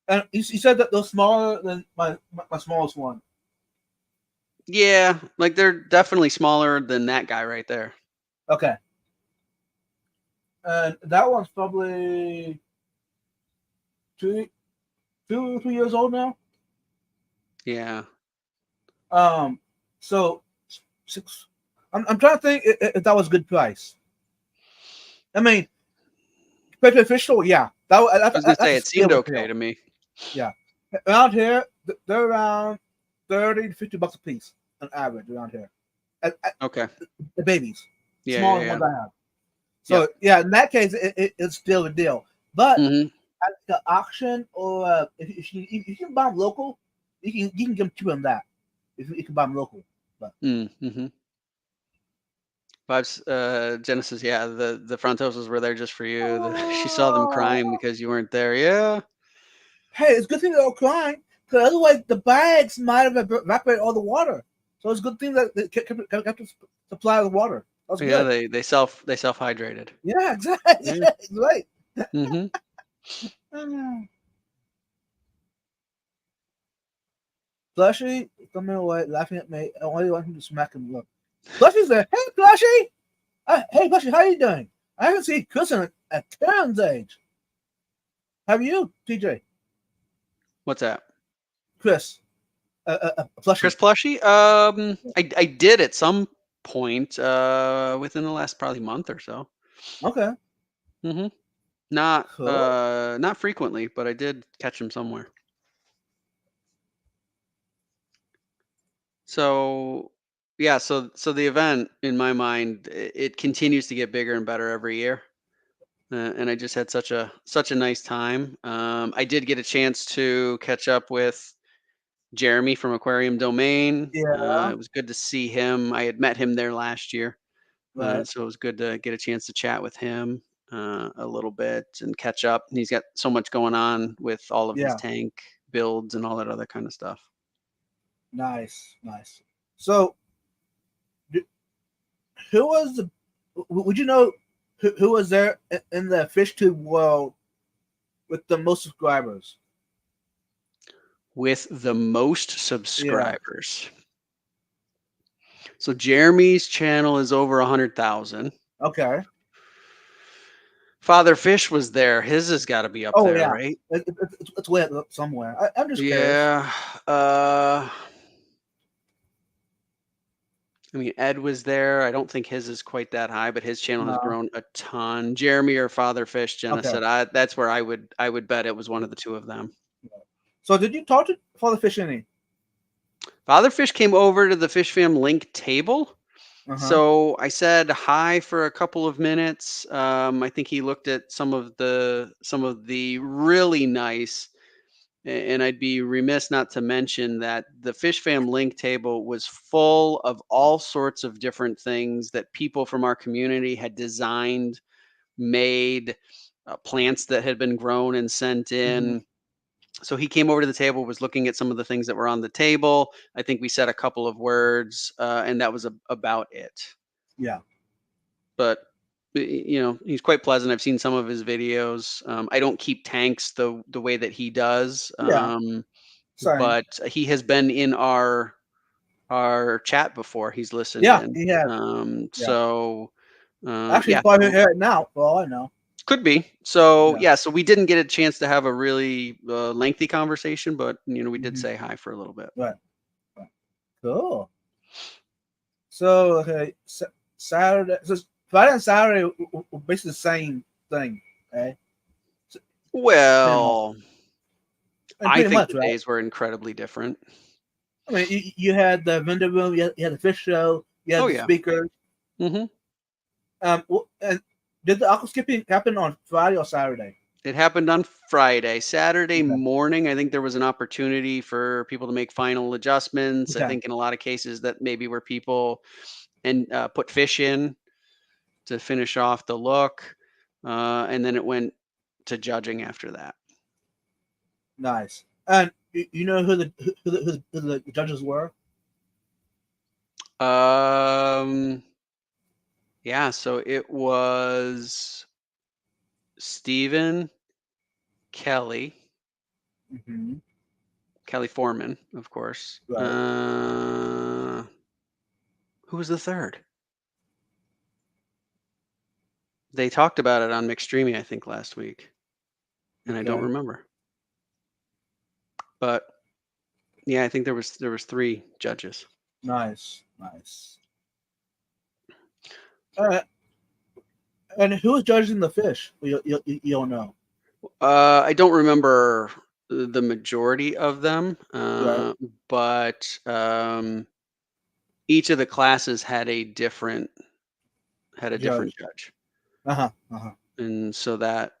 And you said that they're smaller than my smallest one. Yeah. Like they're definitely smaller than that guy right there. Okay. And that one's probably two, 2 years old now. Yeah. Um, so 6. I'm trying to think if that was a good price. I mean, compared to a fish store, yeah, I was gonna that's say a it seemed steal okay deal. to me. Yeah, around here they're around 30 to 50 bucks a piece on average around here. Okay. The babies, Yeah, yeah, smaller yeah. ones I have. Yep. So yeah, in that case, it's still a deal. But Mm-hmm. at the auction, or if you can buy them local, you can give them cheaper than that if you can buy them local. But Mm-hmm. Vibes, Genesis, yeah, the frontosas were there just for you. She saw them crying oh, because you weren't there. Yeah. hey, it's a good thing they're all crying, because otherwise the bags might have evaporated all the water. So it's a good thing that they kept the supply of the water. That's Yeah, good. they self hydrated. Yeah, exactly. Yeah. Yeah, right. Mm-hmm. Plushy, coming away laughing at me. I only want him to smack him. Look, Plushy's there. Hey, Plushy. Hey, Plushy, how you doing? I haven't seen Chris in a Karen's age. Have you, TJ? What's that? Chris, Chris Plushy. Plushie? I did at some point, within the last probably month or so. Okay, Hmm. Not cool. not frequently, but I did catch him somewhere. So yeah, so the event in my mind, it continues to get bigger and better every year. And I just had such a nice time. I did get a chance to catch up with Jeremy from Aquarium Domain. Yeah, It was good to see him. I had met him there last year. right. So it was good to get a chance to chat with him a little bit and catch up. And he's got so much going on with all of his Yeah, tank builds and all that other kind of stuff. nice, nice. So, d- who was the? Would you know who was there in the fish tube world with the most subscribers? With the most Yeah. subscribers. So Jeremy's channel is over 100,000. Okay. Father Fish was there. His has got to be up Oh there, yeah, right? it's way up somewhere. I'm just curious. Yeah. Uh, I mean, Ed was there. I don't think his is quite that high, but his channel has No. grown a ton. Jeremy or Father Fish, Jenna Okay. said, that's where I would bet it was one of the two of them. So did you talk to Father Fish any? Father Fish came over to the Fish Fam link table. Uh-huh. So I said hi for a couple of minutes. I think he looked at some of the really nice, and I'd be remiss not to mention that the Fish Fam link table was full of all sorts of different things that people from our community had designed, made, plants that had been grown and sent Hmm. in. So he came over to the table, was looking at some of the things that were on the table. I think we said a couple of words, and that was about it. Yeah. But he's quite pleasant. I've seen some of his videos. I don't keep tanks the way that he does, Yeah. Same. but he has been in our chat before. He's listened Yeah. in. He has. Yeah. So Actually, yeah, he's probably here now. For all I know. could be. So Yeah. yeah, so we didn't get a chance to have a really lengthy conversation, but we did Hmm. say hi for a little bit. Right. Right. Cool. So okay, Saturday. So Friday and Saturday were basically the same thing. Okay. So, pretty much. Well, And I pretty think much, the right? days were incredibly different. I mean, you had the vendor room, you had the fish show, you had Oh the yeah. speakers. hmm And did the aqua skipping happen on Friday or Saturday? It happened on Friday. Saturday Okay. morning, I think there was an opportunity for people to make final adjustments. I Okay. think in a lot of cases that maybe where people and put fish in to finish off the look, and then it went to judging after that. Nice. And you know who the judges were? Um, yeah, so it was Stephen, Kelly, Hmm. Kelly Foreman, of course. Right. Who was the third? They talked about it on McStreamy, I think, last week, and I don't Okay. remember. But yeah, I think there was three judges. Nice. Nice. Uh, and who was judging the fish? You don't know. I don't remember the majority of them, Right. but each of the classes had a different Judge. judge, Uh-huh. Uh-huh. and so that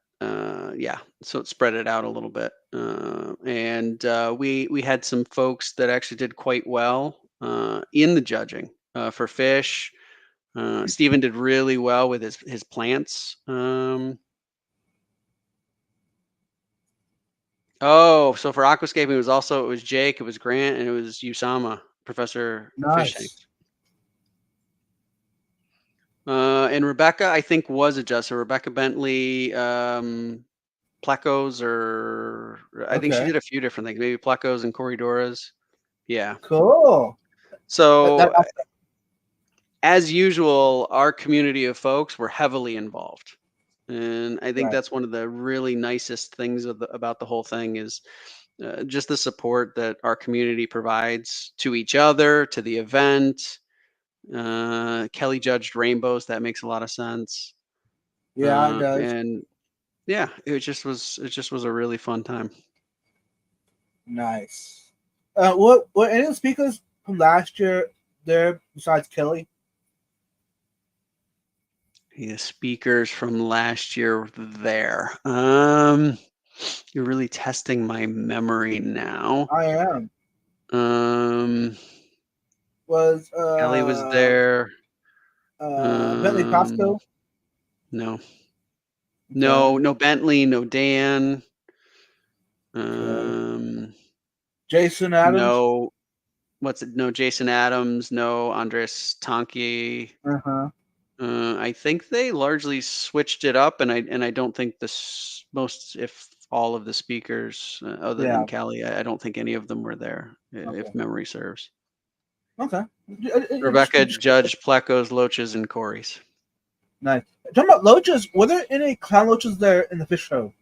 yeah, so it spread it out a little bit, and we had some folks that actually did quite well in the judging for fish. Stephen did really well with his plants. Oh, so for aquascaping, it was Jake, it was Grant, and it was Usama, Professor Fishing. Nice. And Rebecca, I think, was a judge. So Rebecca Bentley, Plecos, or I think she Okay. did a few different things, maybe Plecos and Corridoras. Yeah. Cool. That So as usual, our community of folks were heavily involved. And I think right. that's one of the really nicest things about the whole thing is just the support that our community provides to each other, to the event. Kelly judged rainbows. That makes a lot of sense. Yeah, it does. And yeah, it just was a really fun time. Nice. What were any of the speakers from last year there besides Kelly? The speakers from last year there. You're really testing my memory now. I am. Um, Was Kelly was there. Bentley Um, Pasco? no, Okay. no Bentley, no Dan. Okay. Um, Jason Adams? no, what's it? No Jason Adams, no Andres Tonki. Uh-huh. I think they largely switched it up, and I don't think this most, if all of the speakers, other than Yeah. Kelly, I don't think any of them were there, Okay. if memory serves. Okay. Rebecca Just curious. judged Plecos, Loaches, and Corys. Nice. Talking about loaches, were there any clown loaches there in the fish show?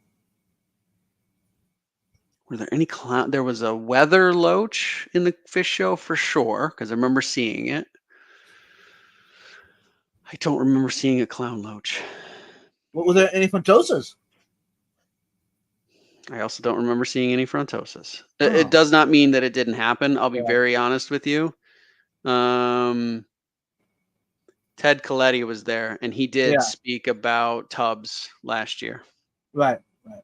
Were there any clown? There was a weather loach in the fish show for sure, because I remember seeing it. I don't remember seeing a clown loach. Were there any Fantosas? I also don't remember seeing any frontosas. It Oh, does not mean that it didn't happen. I'll be yeah, very honest with you. Um, Ted Coletti was there, and he did yeah, speak about tubs last year, right, right,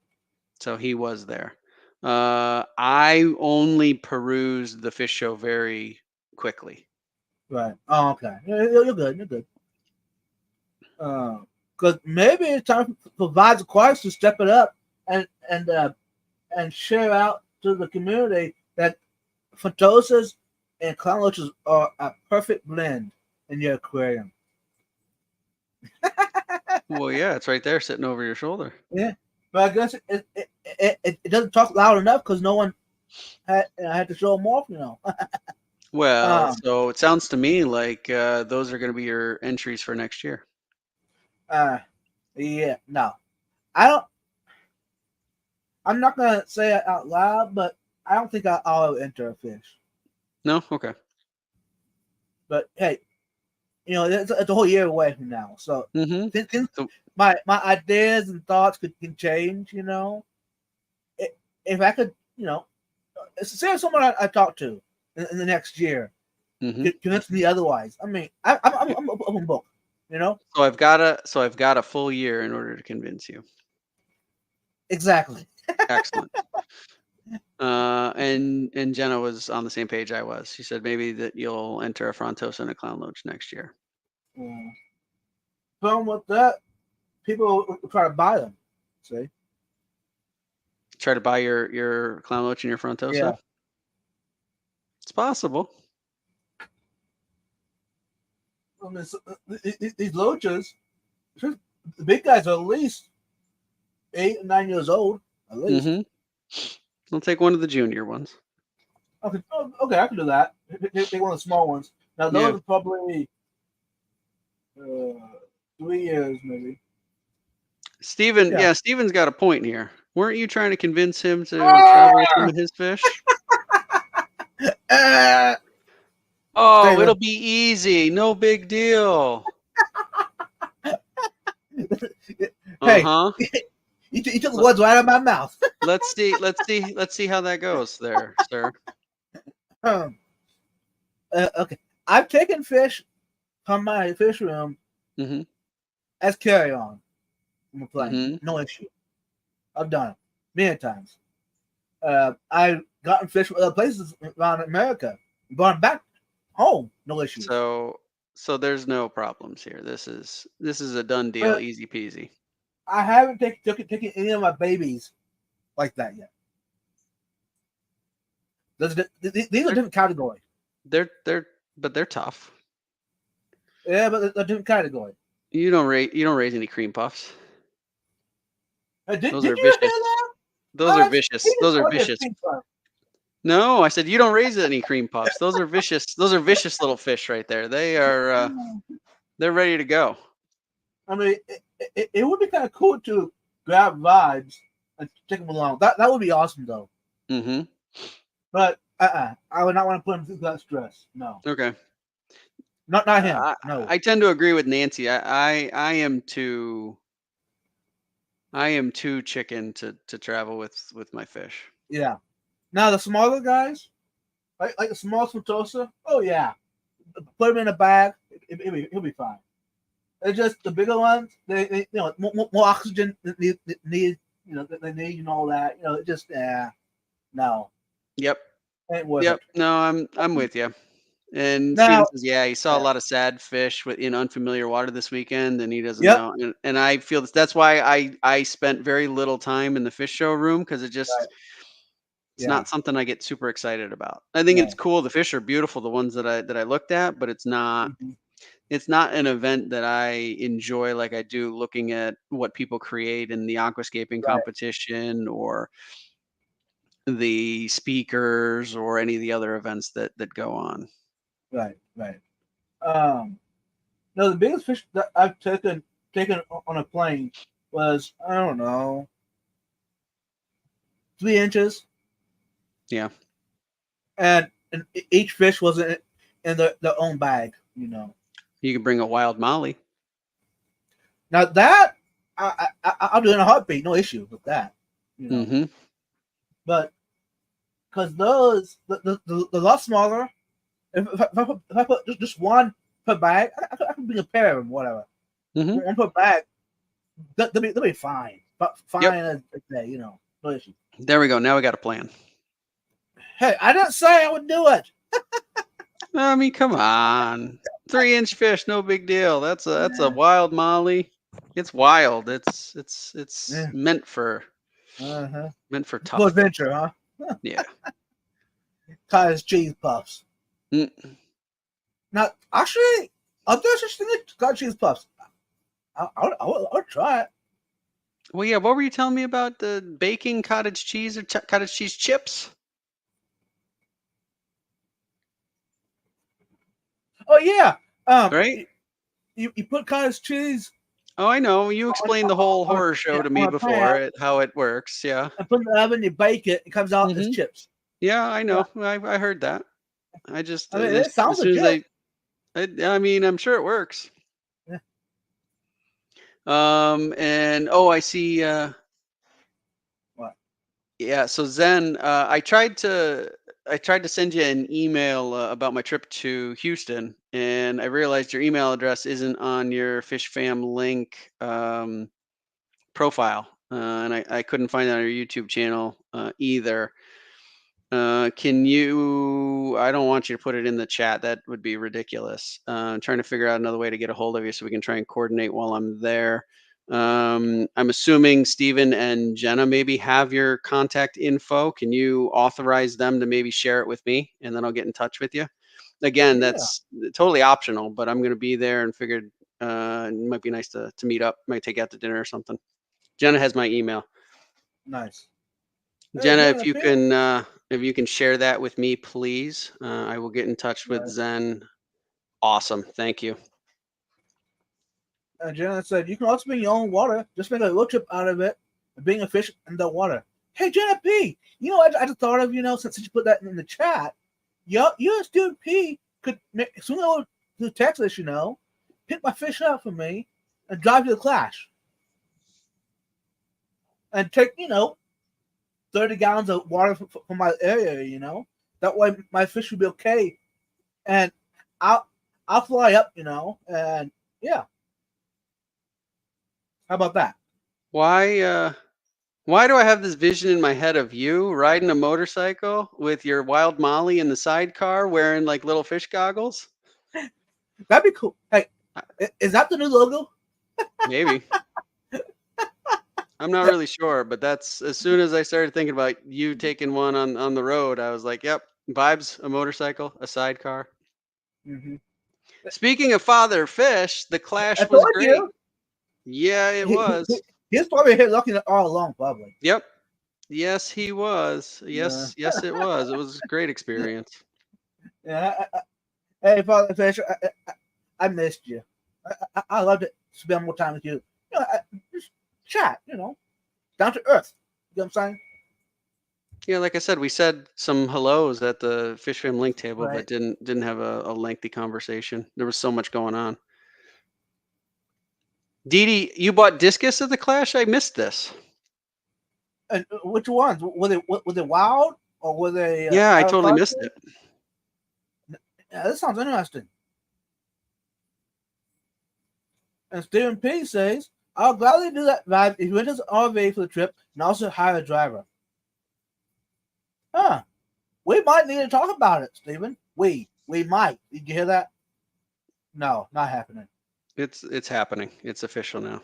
so he was there. I only perused the fish show very quickly. right. Oh, okay. You're good. You're good. Because maybe it's time for Vibes Aquatics to step it up and and share out to the community that Fantosas and clown loaches are a perfect blend in your aquarium. Well, yeah, it's right there sitting over your shoulder. Yeah, but I guess it doesn't talk loud enough because no one had to show them off. Well, Um, so it sounds to me like those are going to be your entries for next year. uh, yeah, no, I don't. I'm not gonna say it out loud, but I don't think I'll enter a fish. No? Okay. But hey, it's a whole year away from now, so Mm-hmm. things, So, my ideas and thoughts can change. If I could, say someone I talk to in the next year mm-hmm. convince me otherwise. I mean, I'm open book. You know So I've got a full year in order to convince you. exactly. Excellent. And Jenna was on the same page I was. She said maybe that you'll enter a Frontosa and a Clown Loach next year. Problem with that, people will try to buy them. See? Try to buy your Clown Loach and your Frontosa. Yeah. It's possible. I mean, these loaches, the big guys are at least 8 or 9 years old, at least. Mm-hmm. I'll take one of the junior ones. Okay, I can do that. Take one of the small ones. Now Yeah. those are probably 3 years, maybe. Steven, Yeah. yeah, Steven's got a point here. Weren't you trying to convince him to travel with some of his fish? Uh, Oh, it'll Steven. be easy. No big deal. Hey, Uh-huh. you took the words right out of my mouth. Let's see how that goes there, sir. Um, okay, I've taken fish from my fish room Mm-hmm. as carry on from a plane. Mm-hmm. No issue. I've done it many times. I've gotten fish from other places around America, brought them back home. No issues. So there's no problems here. This is a done deal, But easy peasy. I haven't taken any of my babies like that yet. These are They're different category. they're tough. Yeah, but they're different category. You don't raise any cream puffs. Did Those are you hear vicious. that? Those are What? He vicious. just Those are called me a vicious. pink one. No, I said you don't raise any cream puffs. Those are vicious. Those are vicious little fish right there. They're ready to go. I mean, it would be kind of cool to grab vibes and take them along. That would be awesome, though. Mm-hmm. But I would not want to put him through that stress. No, Okay. not him. I, No. I tend to agree with Nancy. I am too chicken to travel with my fish. Yeah. Now the smaller guys, like the small Satosa, oh yeah, put him in a bag. He'll be fine. It's just the bigger ones. They more oxygen need they need and all that. It just no, Yep. ain't worth Yep. it. No, I'm with you. And Steven Now, says, yeah, he saw a yeah, lot of sad fish in unfamiliar water this weekend, and he doesn't yep, know. And I feel that's why I spent very little time in the fish show room because right, it's yeah, not something I get super excited about. I think it's no, cool. The fish are beautiful, the ones that I looked at, but mhm, it's not an event that I enjoy like I do looking at what people create in the aquascaping right, competition or the speakers or any of the other events that go on. right, right. Um, no, the biggest fish that I've taken. taken on a plane was, I don't know, 3 inches, Yeah. and each fish was in their own bag. You can bring a wild Molly. Now that I'll do in a heartbeat, no issue with that. Mm-hmm. But because those the lot smaller, if I put just one per bag, I could bring a pair of them, whatever. Mm-hmm. One per bag, they'll be fine. But Yep. fine as day, no issue. There we go. Now we got a plan. Hey, I didn't say I would do it. I mean, come on. 3-inch fish, no big deal. That's a wild Molly. It's wild. It's Yeah. Uh-huh. meant for Full tough fish. adventure, huh? Yeah. Cottage cheese puffs. Mm. Now, actually, are there such thing as cottage cheese puffs? I'll try it. Well, yeah. What were you telling me about the baking cottage cheese or cottage cheese chips? Oh yeah. Right? You put cottage cheese Oh, I know. You on explained the whole on, horror show to me on a pan before, how it works. Yeah. and put it in the oven. You bake it. It comes out as Mm-hmm. chips. Yeah, I Yeah. know. I heard that. I just I mean, it sounds as soon as legit. I mean, I'm sure it works. Yeah. And oh, I see. What? Yeah, so Zen, I tried to send you an email about my trip to Houston, and I realized your email address isn't on your Fish Fam link profile, and I couldn't find it on your YouTube channel either. Can you? I don't want you to put it in the chat. That would be ridiculous. I'm trying to figure out another way to get a hold of you so we can try and coordinate while I'm there. I'm assuming Stephen and Jenna maybe have your contact info. Can you authorize them to maybe share it with me, and then I'll get in touch with you? Again, Yeah. that's totally optional, but I'm going to be there and figured it might be nice to meet up. Might take you out to dinner or something. Jenna has my email. Nice. Hey, Jenna, Jenna, Pete. if you can share that with me, please, I will get in touch with Right. Zen. Awesome, thank you. And Jenna said, you can also bring your own water. Just make a little trip out of it and bring a fish in the water. Hey, Jenna P, I just thought of, since you put that in the chat, you and Student P could soon over to Texas, pick my fish up for me and drive to the clash. And take, 30 gallons of water from my area, That way my fish will be okay. And I'll fly up, and yeah. How about that? Why do I have this vision in my head of you riding a motorcycle with your wild Molly in the sidecar wearing like little fish goggles? That'd be cool. Hey, is that the new logo? Maybe. I'm not really sure, but that's as soon as I started thinking about you taking one on the road, I was like, yep, vibes, a motorcycle, a sidecar. Mm-hmm. Speaking of father fish, the I clash was told great. you. Yeah, it was. He's probably here looking all along, probably. Yep. Yes, he was. Yeah. Yes, it was. It was a great experience. Yeah. Hey, Father Fish, I missed you. I love to spend more time with you. Just chat, down to earth. You know what I'm saying? Yeah, like I said, we said some hellos at the Fish Fam link table, Right. but didn't have a lengthy conversation. There was so much going on. Dee Dee, you bought discus at the clash? I missed this. And which ones? Were they wild or were they Yeah, I totally agriculture? missed it. Yeah, this sounds interesting. And Stephen P says, I'll gladly do that, Vibe, if you rent us an RV for the trip and also hire a driver. Huh. We might need to talk about it, Stephen. We might. Did you hear that? No, not happening. It's happening. It's official now.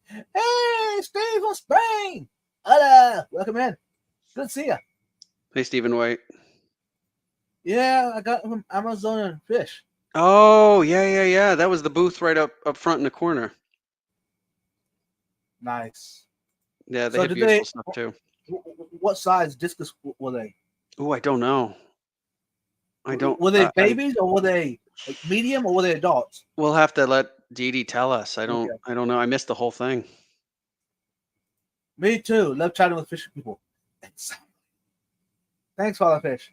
Hey, Steve from Spain. Hello. Welcome in. Good to see you. Hey, Stephen White. Yeah, I got from Amazon and Fish. Oh, yeah. That was the booth right up front in the corner. Nice. Yeah, they So had did beautiful stuff too. What size discus were they? Oh, I don't know. I don't. Were they babies or were they like medium or were they adults? We'll have to let Dee Dee, tell us. I Okay. don't know. I missed the whole thing. Me too. Love chatting with fish people. Thanks, Father Fish.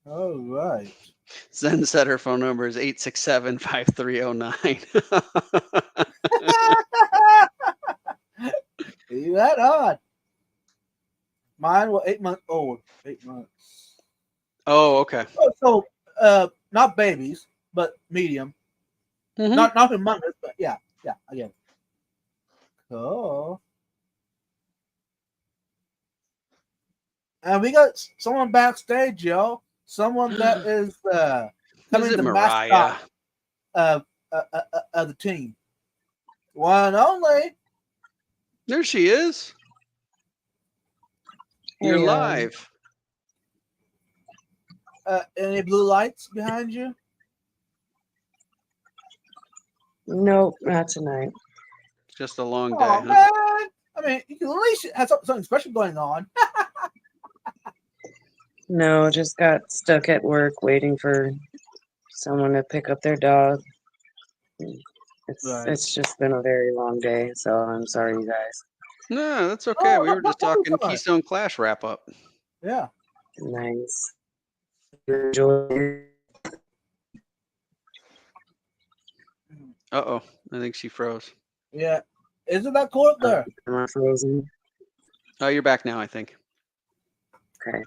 All right. Zen said her phone number is 867-5309. You that odd. Mine was 8 months old. 8 months. Oh, okay. Oh, so, not babies, but medium. Mm-hmm. Not humongous, but yeah, I get it. Cool. And we got someone backstage, yo. Someone that is Is coming it the mascot Mariah? of the team. One and only. There she is. You're Hey, live. Any blue lights behind you? nope, not tonight. It's just a long day, Oh huh? man! I mean, you can at least have something special going on. No, just got stuck at work waiting for someone to pick up their dog. Right. It's just been a very long day, so I'm sorry, you guys. No, that's okay. Oh, We were just don't be talking sorry. Keystone Clash wrap up. Yeah. Nice. Enjoy it. Uh-oh. I think she froze. Yeah. Isn't that cool up there? Am I frozen? Oh, you're back now, I think. Okay.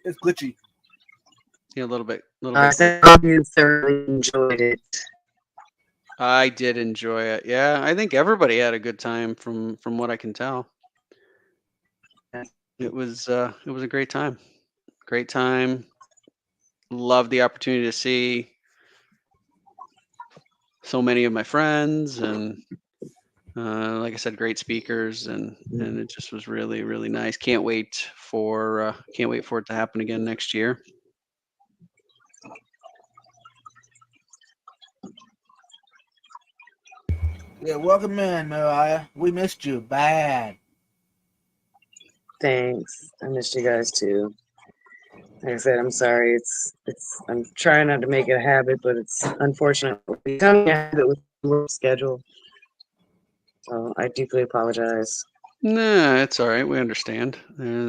It's glitchy. Yeah, a little bit. I said hope you thoroughly enjoyed it. I did enjoy it. Yeah, I think everybody had a good time from what I can tell. It was a great time. Great time. Loved the opportunity to see so many of my friends and like I said, great speakers and it just was really, really nice. Can't wait for it to happen again next year. Yeah, welcome in, Mariah. We missed you bad. Thanks. I missed you guys too. Like I said, I'm sorry. I'm trying not to make it a habit, but it's unfortunately becoming a habit with the work schedule. So I deeply apologize. Nah, it's all right. We understand.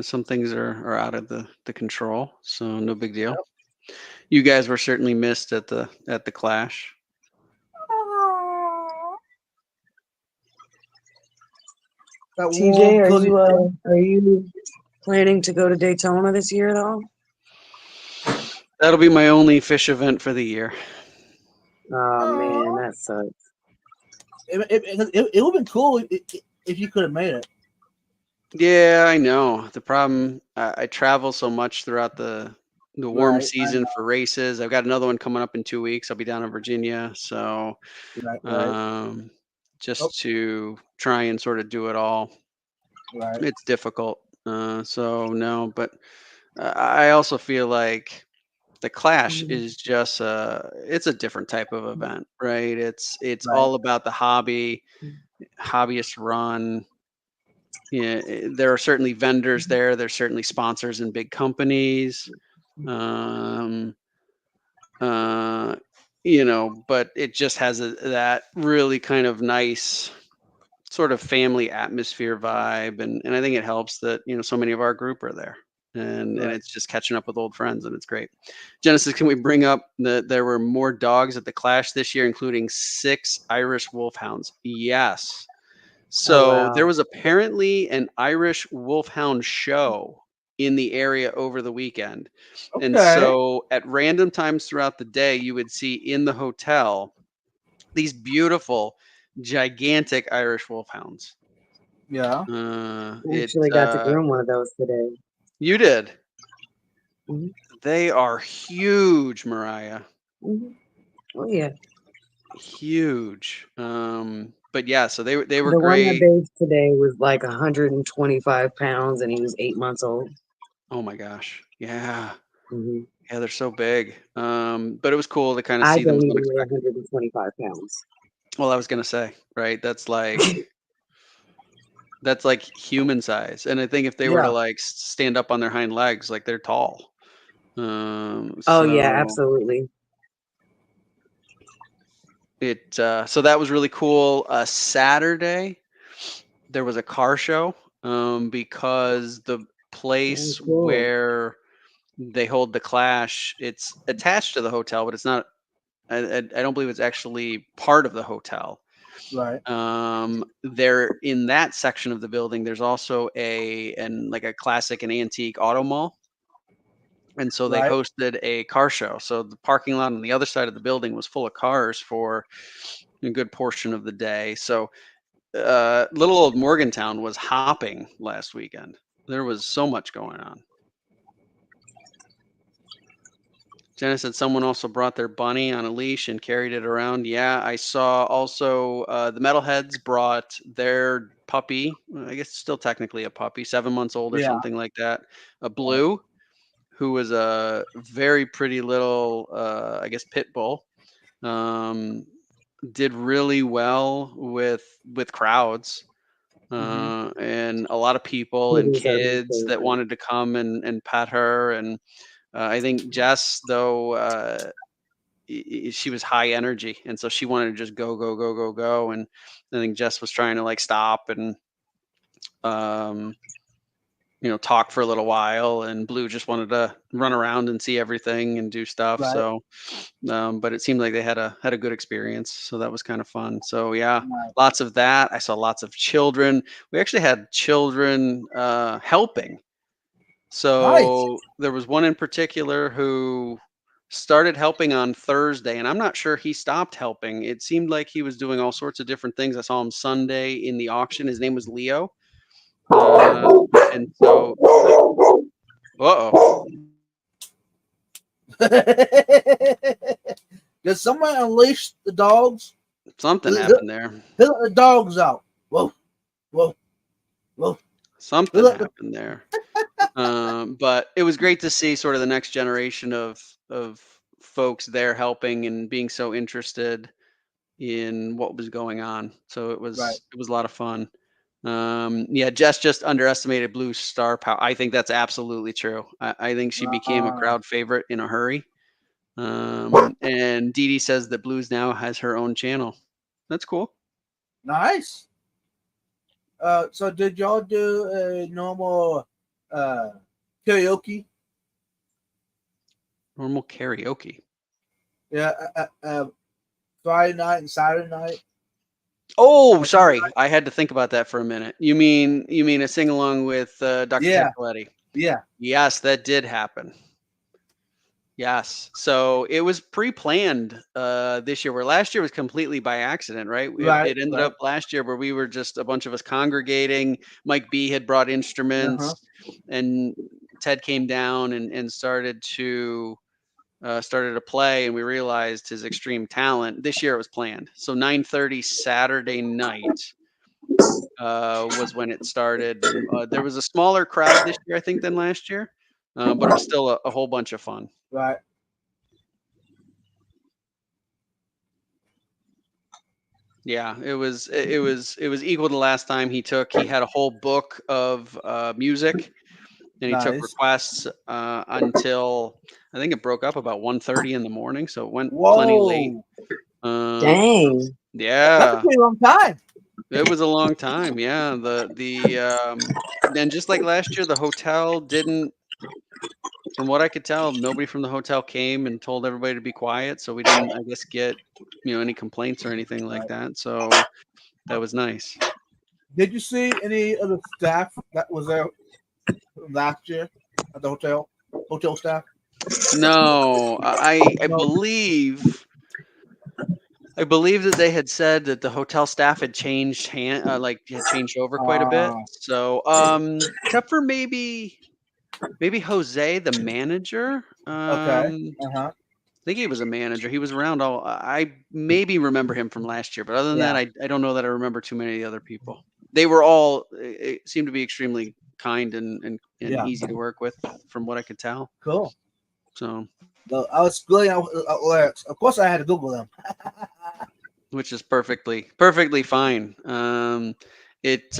Some things are out of the control, so no big deal. Yep. You guys were certainly missed at the clash. That TJ, warm, cozy. are you planning to go to Daytona this year at all? That'll be my only fish event for the year. Oh man, that sucks. It would have been cool if you could have made it. Yeah, I know. The problem, I travel so much throughout the warm Right, season for races. I've got another one coming up in 2 weeks. I'll be down in Virginia, so right. just to try and sort of do it all, Right. it's difficult. So no, but I also feel like the Clash is just it's a different type of event, right? It's Right. all about the hobby, hobbyist run. Yeah, there are certainly vendors there. There's certainly sponsors and big companies. Um, uh, but it just has that really kind of nice sort of family atmosphere vibe, and I think it helps that so many of our group are there, and Right. it's just catching up with old friends, and it's great. Genesis, can we bring up that there were more dogs at the Clash this year, including 6 Irish Wolfhounds? Yes. So there wow. was apparently an Irish Wolfhound show in the area over the weekend. And Okay. so at random times throughout the day, you would see in the hotel these beautiful, gigantic Irish Wolfhounds. Yeah. I It actually got to groom one of those today. You did. Mhm. They are huge, Mariah. Mhm. Oh yeah. Huge. But yeah, so they were The one that great. bathed today was like 125 pounds, and he was 8 months old. Oh my gosh. Yeah. hmm Yeah, they're so big. But it was cool to kind of I see them don't as even weigh unexpected. 125 pounds. Well, I was gonna say, right? That's like human size. And I think if they were to Yeah. like stand up on their hind legs, like they're tall. Oh yeah, So absolutely. So that was really cool. Saturday there was a car show, because the Oh, place cool. where they hold the Clash, it's attached to the hotel, but it's not. I don't believe it's actually part of the hotel. Right. There in that section of the building, there's also like a classic and antique auto mall. And so they Right. hosted a car show. So the parking lot on the other side of the building was full of cars for a good portion of the day. So little old Morgantown was hopping last weekend. There was so much going on. Jenna said someone also brought their bunny on a leash and carried it around. Yeah, I saw also the Metalheads brought their puppy. I guess still technically a puppy, 7 months old or Yeah. something like that. A Blue, who was a very pretty little, I guess, pit bull. Did really well with crowds. And a lot of people and Kitties are my kids that favorite. wanted to come and pet her. And I think Jess, though, she was high energy, and so she wanted to just go, go, go, go, go. And I think Jess was trying to like stop and um, talk for a little while, and Blue just wanted to run around and see everything and do stuff. Right. So, but it seemed like they had a good experience, so that was kind of fun. So yeah, Right. lots of that. I saw lots of children. We actually had children helping. Nice. So there was one in particular who started helping on Thursday, and I'm not sure he stopped helping. It seemed like he was doing all sorts of different things. I saw him Sunday in the auction. His name was Leo. Uh, and so, uh-oh, Did someone unleash the dogs? something Who happened there. let the dogs out? Whoa, whoa, whoa. Who Something let the happened there. But it was great to see sort of the next generation of folks there helping and being so interested in what was going on. So right? it was a lot of fun. Yeah, Jess just underestimated Blue's star power. I think that's absolutely true. I think she became a Uh, crowd favorite in a hurry. And Dee Dee says that Blues now has her own channel. That's cool. nice. So did y'all do a normal uh karaoke? Normal karaoke. Yeah, Friday night and Saturday night. Oh, sorry. I had to think about that for a minute. You mean a sing along with Dr. Yeah, Ted Coletti? yeah, Yes, that did happen. Yes. So it was pre-planned this year, where last year was completely by accident, right? right, It ended right. up last year where we were just a bunch of us congregating. Mike B had brought Uh-huh. instruments, and Ted came down and started to play, and we realized his extreme talent. This year it was planned. So 9:30 Saturday night was when it started, and there was a smaller crowd this year, I think, than last year, but it was still a whole bunch of fun. Right. Yeah, it was equal to last time he took. He had a whole book of music, and he took Nice. requests until I think it broke up about 1:30 in the morning, so it went plenty late. Whoa. Um, Dang. That's a yeah, pretty long time. it was a long time. Yeah, then just like last year, the hotel didn't. From what I could tell, nobody from the hotel came and told everybody to be quiet, so we didn't, I guess, get any complaints or anything like Right. that. So that was nice. Did you see any of the staff that was there last year at the hotel? Hotel staff? No, I No. believe that they had said that the hotel staff had had changed over quite a bit. Uh, So except for maybe Jose, the manager. okay. I Uh-huh. think he was a manager. He was around all. I maybe remember him from last year, but other than that, Yeah. I don't know that I remember too many of the other people. They were all seemed to be extremely kind and Yeah. easy to work with, from what I could tell. Cool. So, So I was going out lyrics. Of course I had to Google them. which is perfectly fine. It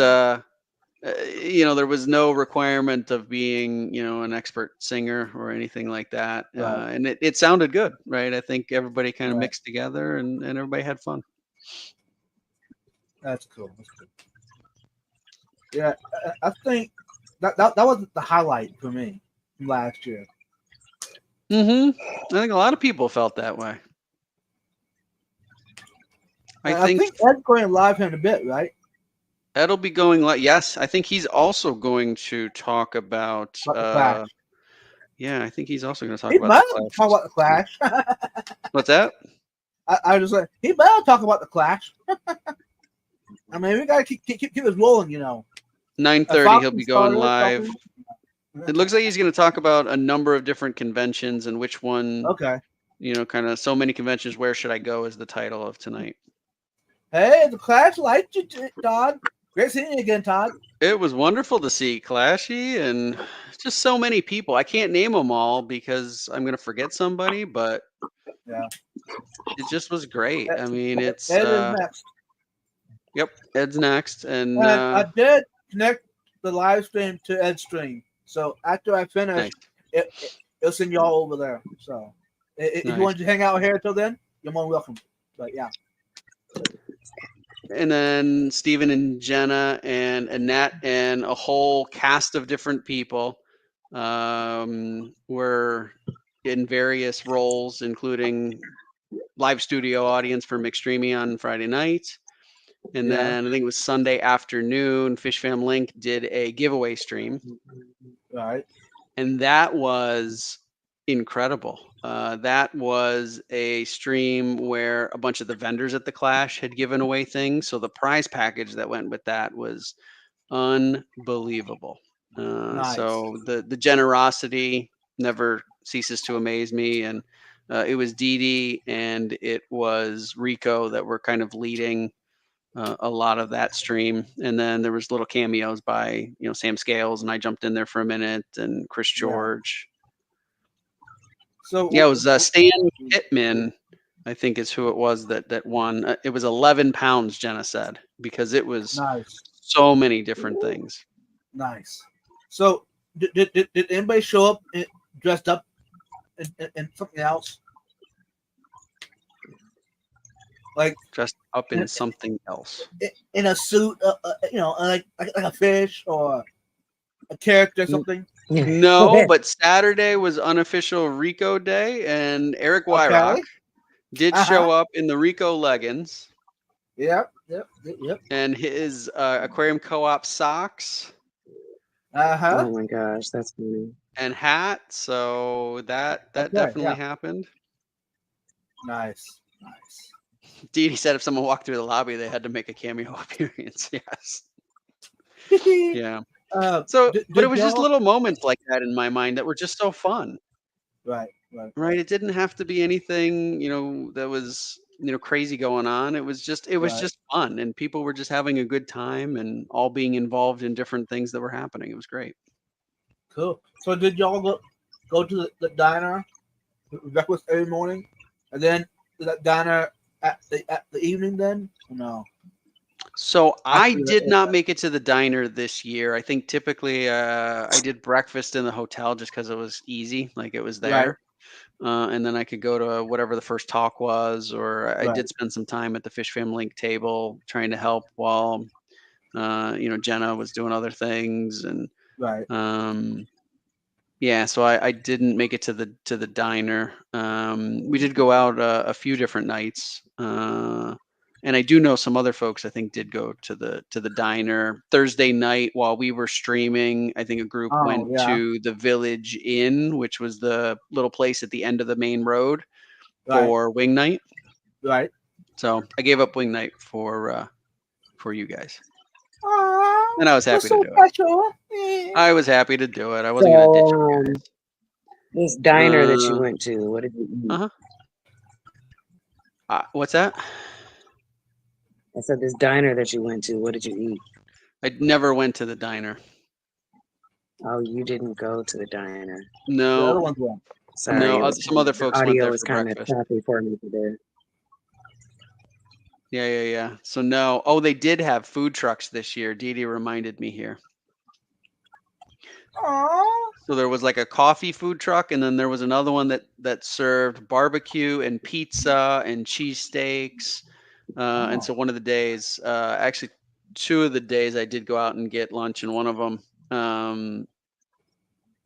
there was no requirement of being, an expert singer or anything like that. Right. And it sounded good, right? I think everybody kind of Right. mixed together and everybody had fun. That's cool. That's cool. Yeah, I think that was the highlight for me from last year. I think a lot of people felt that way. I think Ed's going live here in a bit, right? Ed'll be going yes, I think he's also going to talk about About the Clash. yeah, I think he's also going to talk He about better the Clash. talk about the Clash. What's that? I was just like, he better talk about the Clash. I mean, we gotta keep this rolling, 9:30 he'll be going live. Something. It looks like he's going to talk about a number of different conventions and which one, Okay. kind of so many conventions. Where should I go is the title of tonight. Hey, the Clash liked you, Todd. Great seeing you again, Todd. It was wonderful to see Clashy and just so many people. I can't name them all because I'm going to forget somebody, but yeah, it just was great. I mean, it's Ed is next. Yep, Ed's next, and I did connect the live stream to Ed's stream. So after I finish, nice. It'll send y'all over there. So if you want to hang out here until then, you're more than welcome. But yeah. And then Steven and Jenna and Annette and a whole cast of different people were in various roles, including live studio audience for McStreamy on Friday night. And then I think it was Sunday afternoon, Fish Fam Link did a giveaway stream. Right. And that was incredible. That was a stream where a bunch of the vendors at the Clash had given away things. So the prize package that went with that was unbelievable. Nice. So the generosity never ceases to amaze me. And it was Dee Dee and it was Rico that were kind of leading a lot of that stream. And then there was little cameos by, Sam Scales, and I jumped in there for a minute, and Chris George. So yeah, it was Stan Pittman, I think is who it was that won. It was 11 pounds, Jenna said, because it was nice. So many different things. Nice. So did anybody show up dressed up in something else? Like dressed up in something else, in a suit, like a fish or a character or something. No, but Saturday was unofficial Rico Day, and Eric Wyrock did show up in the Rico leggings. Yep. And his Aquarium Co-op socks. Oh my gosh, that's funny. And hat. So that definitely happened. Nice. Dee Dee said if someone walked through the lobby, they had to make a cameo appearance. Yes. Yeah. But it was just little moments like that in my mind that were just so fun. Right. It didn't have to be anything, that was, crazy going on. It was just fun, and people were just having a good time and all being involved in different things that were happening. It was great. Cool. So did y'all go to the diner breakfast every morning, and then that diner at the evening? Then no. So I did not make it to the diner this year. I think typically I did breakfast in the hotel just because it was easy, like it was there. And then I could go to whatever the first talk was, or I did spend some time at the Fish Fam Link table trying to help while, Jenna was doing other things. And yeah, so I didn't make it to the diner. We did go out a few different nights. And I do know some other folks I think did go to the diner Thursday night while we were streaming. I think a group went to the Village Inn, which was the little place at the end of the main road for wing night. Right. So I gave up wing night for you guys. And I was happy to do it. I was happy to do it. I wasn't going to ditch you guys. This diner that you went to, what did you eat? What's that? I said this diner that you went to, what did you eat? I never went to the diner. Oh, you didn't go to the diner. No. The other ones went. Sorry. No, some other folks went there for breakfast. Audio is kind of choppy for me today. Yeah. So no. Oh, they did have food trucks this year. Dee Dee reminded me here. Aw. So there was like a coffee food truck, and then there was another one that served barbecue and pizza and cheesesteaks. And so one of the days, actually 2 of the days, I did go out and get lunch, and one of them,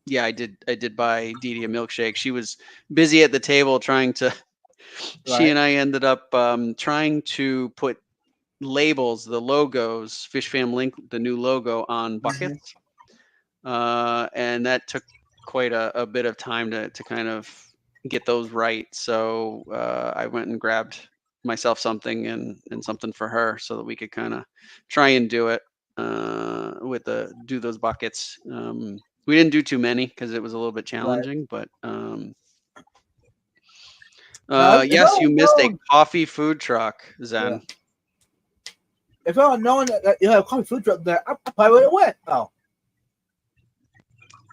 yeah, I did buy Dee Dee a milkshake. She was busy at the table trying to. She Right. and I ended up trying to put labels, the logos, Fish Fam Link, the new logo on buckets. And that took quite a bit of time to kind of get those right. So I went and grabbed myself something and something for her so that we could kind of try and do it do those buckets. We didn't do too many because it was a little bit challenging, but Now, if I yes, you had missed a known, coffee food truck, Zen. if I had known that you have a coffee food truck there, I probably would have went. Oh,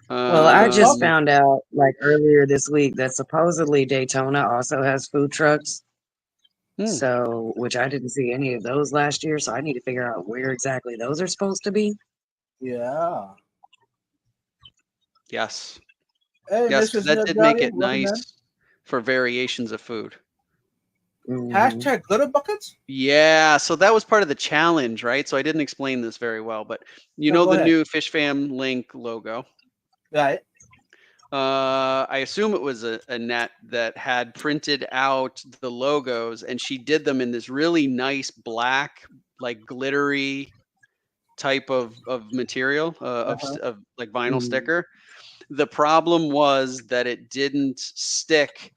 Well, I just Um, found out like earlier this week that supposedly Daytona also has food trucks. hmm, So, which I didn't see any of those last year. So I need to figure out where exactly those are supposed to be. yeah. yes. Hey, Yes, because Mrs. that did make Nadalia, it welcome in. nice for variations of food. Mhm. Hashtag glitter buckets. Yeah, so that was part of the challenge, right? So I didn't explain this very well, but you No, know go the ahead. new Fish Fam Link logo. Right. I assume it was a net that had printed out the logos, and she did them in this really nice black, like glittery type of material of like vinyl Mhm. sticker. The problem was that it didn't stick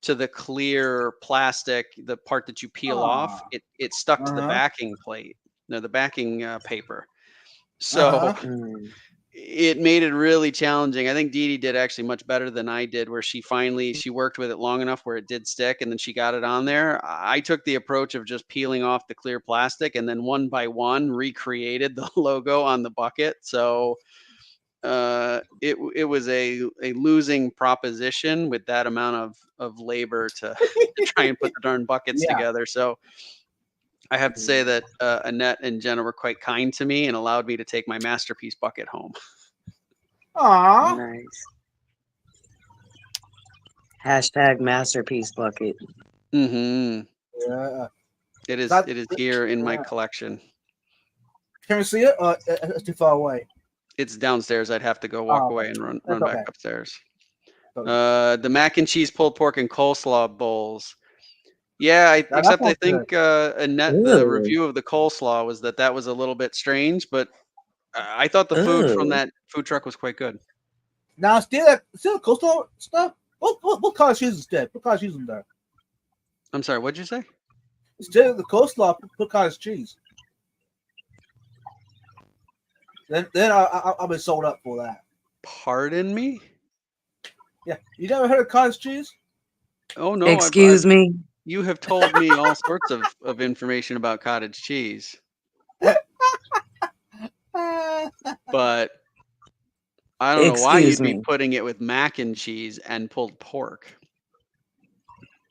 to the clear plastic, the part that you peel off. Aw. It stuck to the Uh-huh. backing plate, no, the backing paper. So Uh-huh. Mm. it made it really challenging. I think Dee Dee did actually much better than I did, where she worked with it long enough where it did stick, and then she got it on there. I took the approach of just peeling off the clear plastic and then one by one recreated the logo on the bucket. So it was a losing proposition with that amount of labor to try and put the darn buckets Yeah. together. So I have to say that Annette and Jenna were quite kind to me and allowed me to take my masterpiece bucket home. Aw. Nice. Hashtag masterpiece bucket. Hmm Yeah. It is That, here in my yeah. collection. Can we see it? It's too far away. It's downstairs. I'd have to go walk Oh, away okay. and run That's back okay. upstairs. Okay. The mac and cheese pulled pork and coleslaw bowls. Yeah, Now, that except I sounds good. think Annette, the Ooh. review of the coleslaw was that was a little bit strange, but I thought the food from Ooh. that food truck was quite good. Now, still coastal stuff. What cottage cheese instead? Put cottage cheese in there. I'm sorry, what'd you say? Instead of the coleslaw, put cottage cheese. Then I'll be sold up for that. Pardon me? Yeah. You never heard of cottage cheese? Oh no, Excuse me. you have told me all sorts of information about cottage cheese, but I don't know why Excuse you'd be me. putting it with mac and cheese and pulled pork.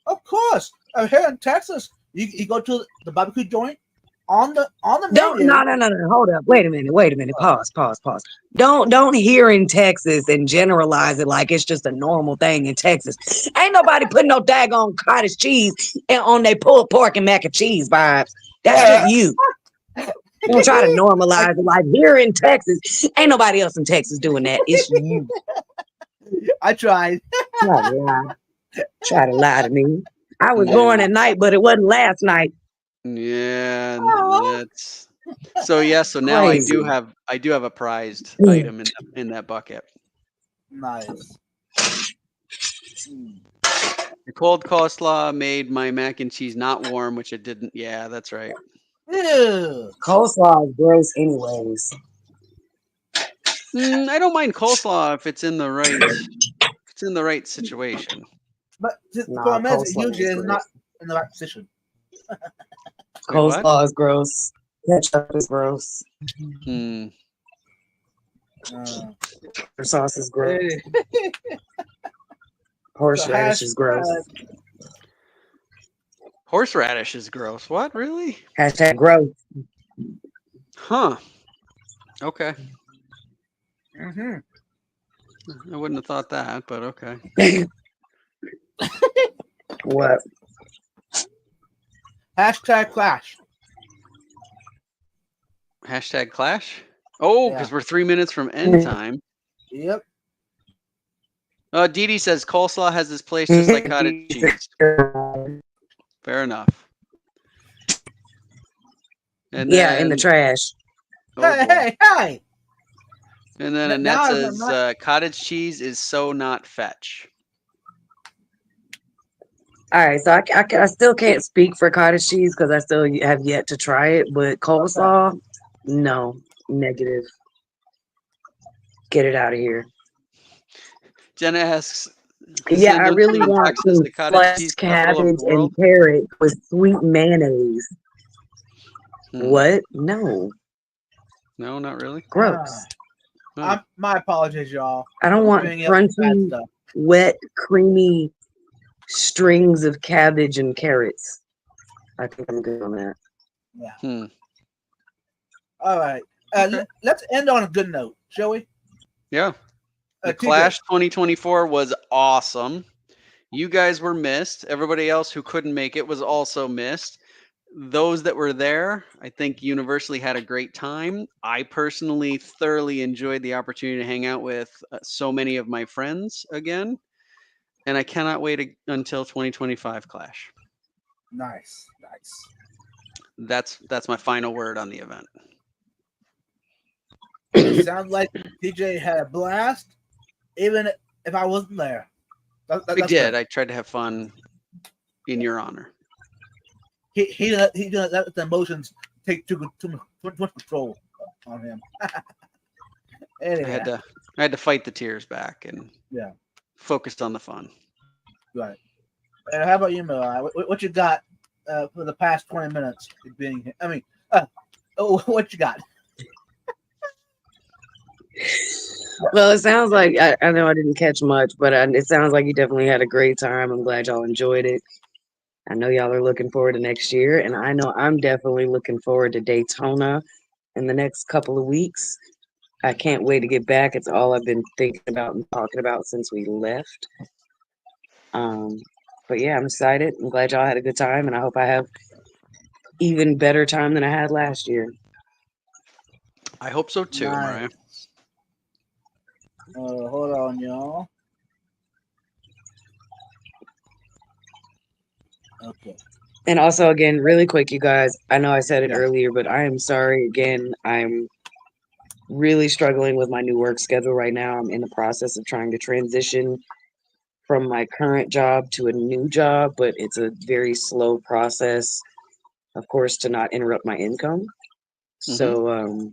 Of course. Here in Texas, you go to the barbecue joint on the Don't menu. no. Hold up. Wait a minute. Pause. Don't hear in Texas and generalize it like it's just a normal thing in Texas. Ain't nobody putting no daggone cottage cheese on their pulled pork and mac and cheese vibes. That's just you. Don't try to normalize it like here in Texas. Ain't nobody else in Texas doing that. It's you. I tried. Try to lie to me. I was Yeah. born at night, but it wasn't last night. Yeah, Aw. that's so yeah, so now Crazy. I do have a prized Mm. item in that bucket. Nice. Mm. The cold coleslaw made my mac and cheese not warm, which it didn't. Yeah, that's right. Ew. Coleslaw is gross anyways. I don't mind coleslaw if it's in the right situation. But the Nah, problem is, coleslaw usually is it's not gross. in the right position. Wait, what? Coleslaw is gross. Ketchup is gross. Hmm. Uh, Sauce is gross. hey. Horseradish is gross. Horseradish is gross. What? Really? Hashtag gross. Huh. Okay. Mm-hmm. I wouldn't have thought that, but okay. What? Hashtag Clash. Hashtag Clash. Oh, because we're 3 minutes from end time. Yep. Dee Dee says coleslaw has this place just like cottage cheese. Fair enough. And Yeah, then, in the trash. oh Hey, boy. hey, hey. And then Now Annette I'm says cottage cheese is so not fetch. All right, so I still can't speak for cottage cheese because I still have yet to try it. But coleslaw, no, negative. Get it out of here. Jenna asks, Yeah, I don't really you in want Texas, some the cottage sliced cheese capital of cabbage the and world? carrot with sweet mayonnaise. What? No, No, not really. gross. Oh. My apologies, y'all. I don't want Bringing up bad crunchy, stuff. wet, creamy strings of cabbage and carrots. I think I'm good on that. Yeah. All right. Okay. Let's end on a good note, shall we? Yeah. The TJ. Clash 2024 was awesome. You guys were missed. Everybody else who couldn't make it was also missed. Those that were there, I think universally had a great time. I personally thoroughly enjoyed the opportunity to hang out with so many of my friends again. And I cannot wait until 2025 Clash. Nice. That's my final word on the event. It sounds like TJ had a blast, even if I wasn't there. I did. Good. I tried to have fun in your honor. He let the emotions take too much control on him. Anyway, I had to fight the tears back and focused on the fun. Right. How about you, Mirai? What you got for the past 20 minutes of being here? I mean, what you got? Well, it sounds like I know I didn't catch much, but it sounds like you definitely had a great time. I'm glad y'all enjoyed it. I know y'all are looking forward to next year, and I know I'm definitely looking forward to Daytona in the next couple of weeks. I can't wait to get back. It's all I've been thinking about and talking about since we left. But yeah, I'm excited. I'm glad y'all had a good time, and I hope I have even better time than I had last year. I hope so too, Nice. Mariah. Hold on, y'all. Okay. And also, again, really quick, you guys, I know I said it earlier, but I am sorry again. I'm really struggling with my new work schedule right now. I'm in the process of trying to transition from my current job to a new job, but it's a very slow process, of course, to not interrupt my income. So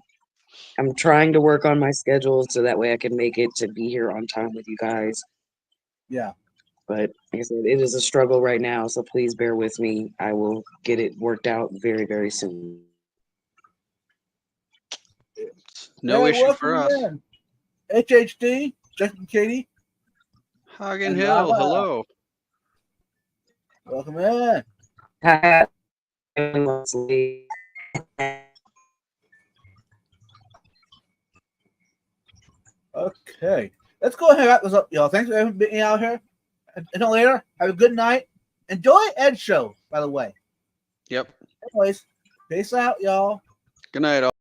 I'm trying to work on my schedule so that way I can make it to be here on time with you guys. Yeah. But like I said, it is a struggle right now, so please bear with me. I will get it worked out very, very soon. No issue for us. In. HHD, Justin Katie. Hagen Hill, hello. Welcome in. Hi. Okay. Let's go ahead and wrap this up, y'all. Thanks for being out here. Until later, have a good night. Enjoy Ed's show, by the way. Yep. Anyways, peace out, y'all. Good night, all.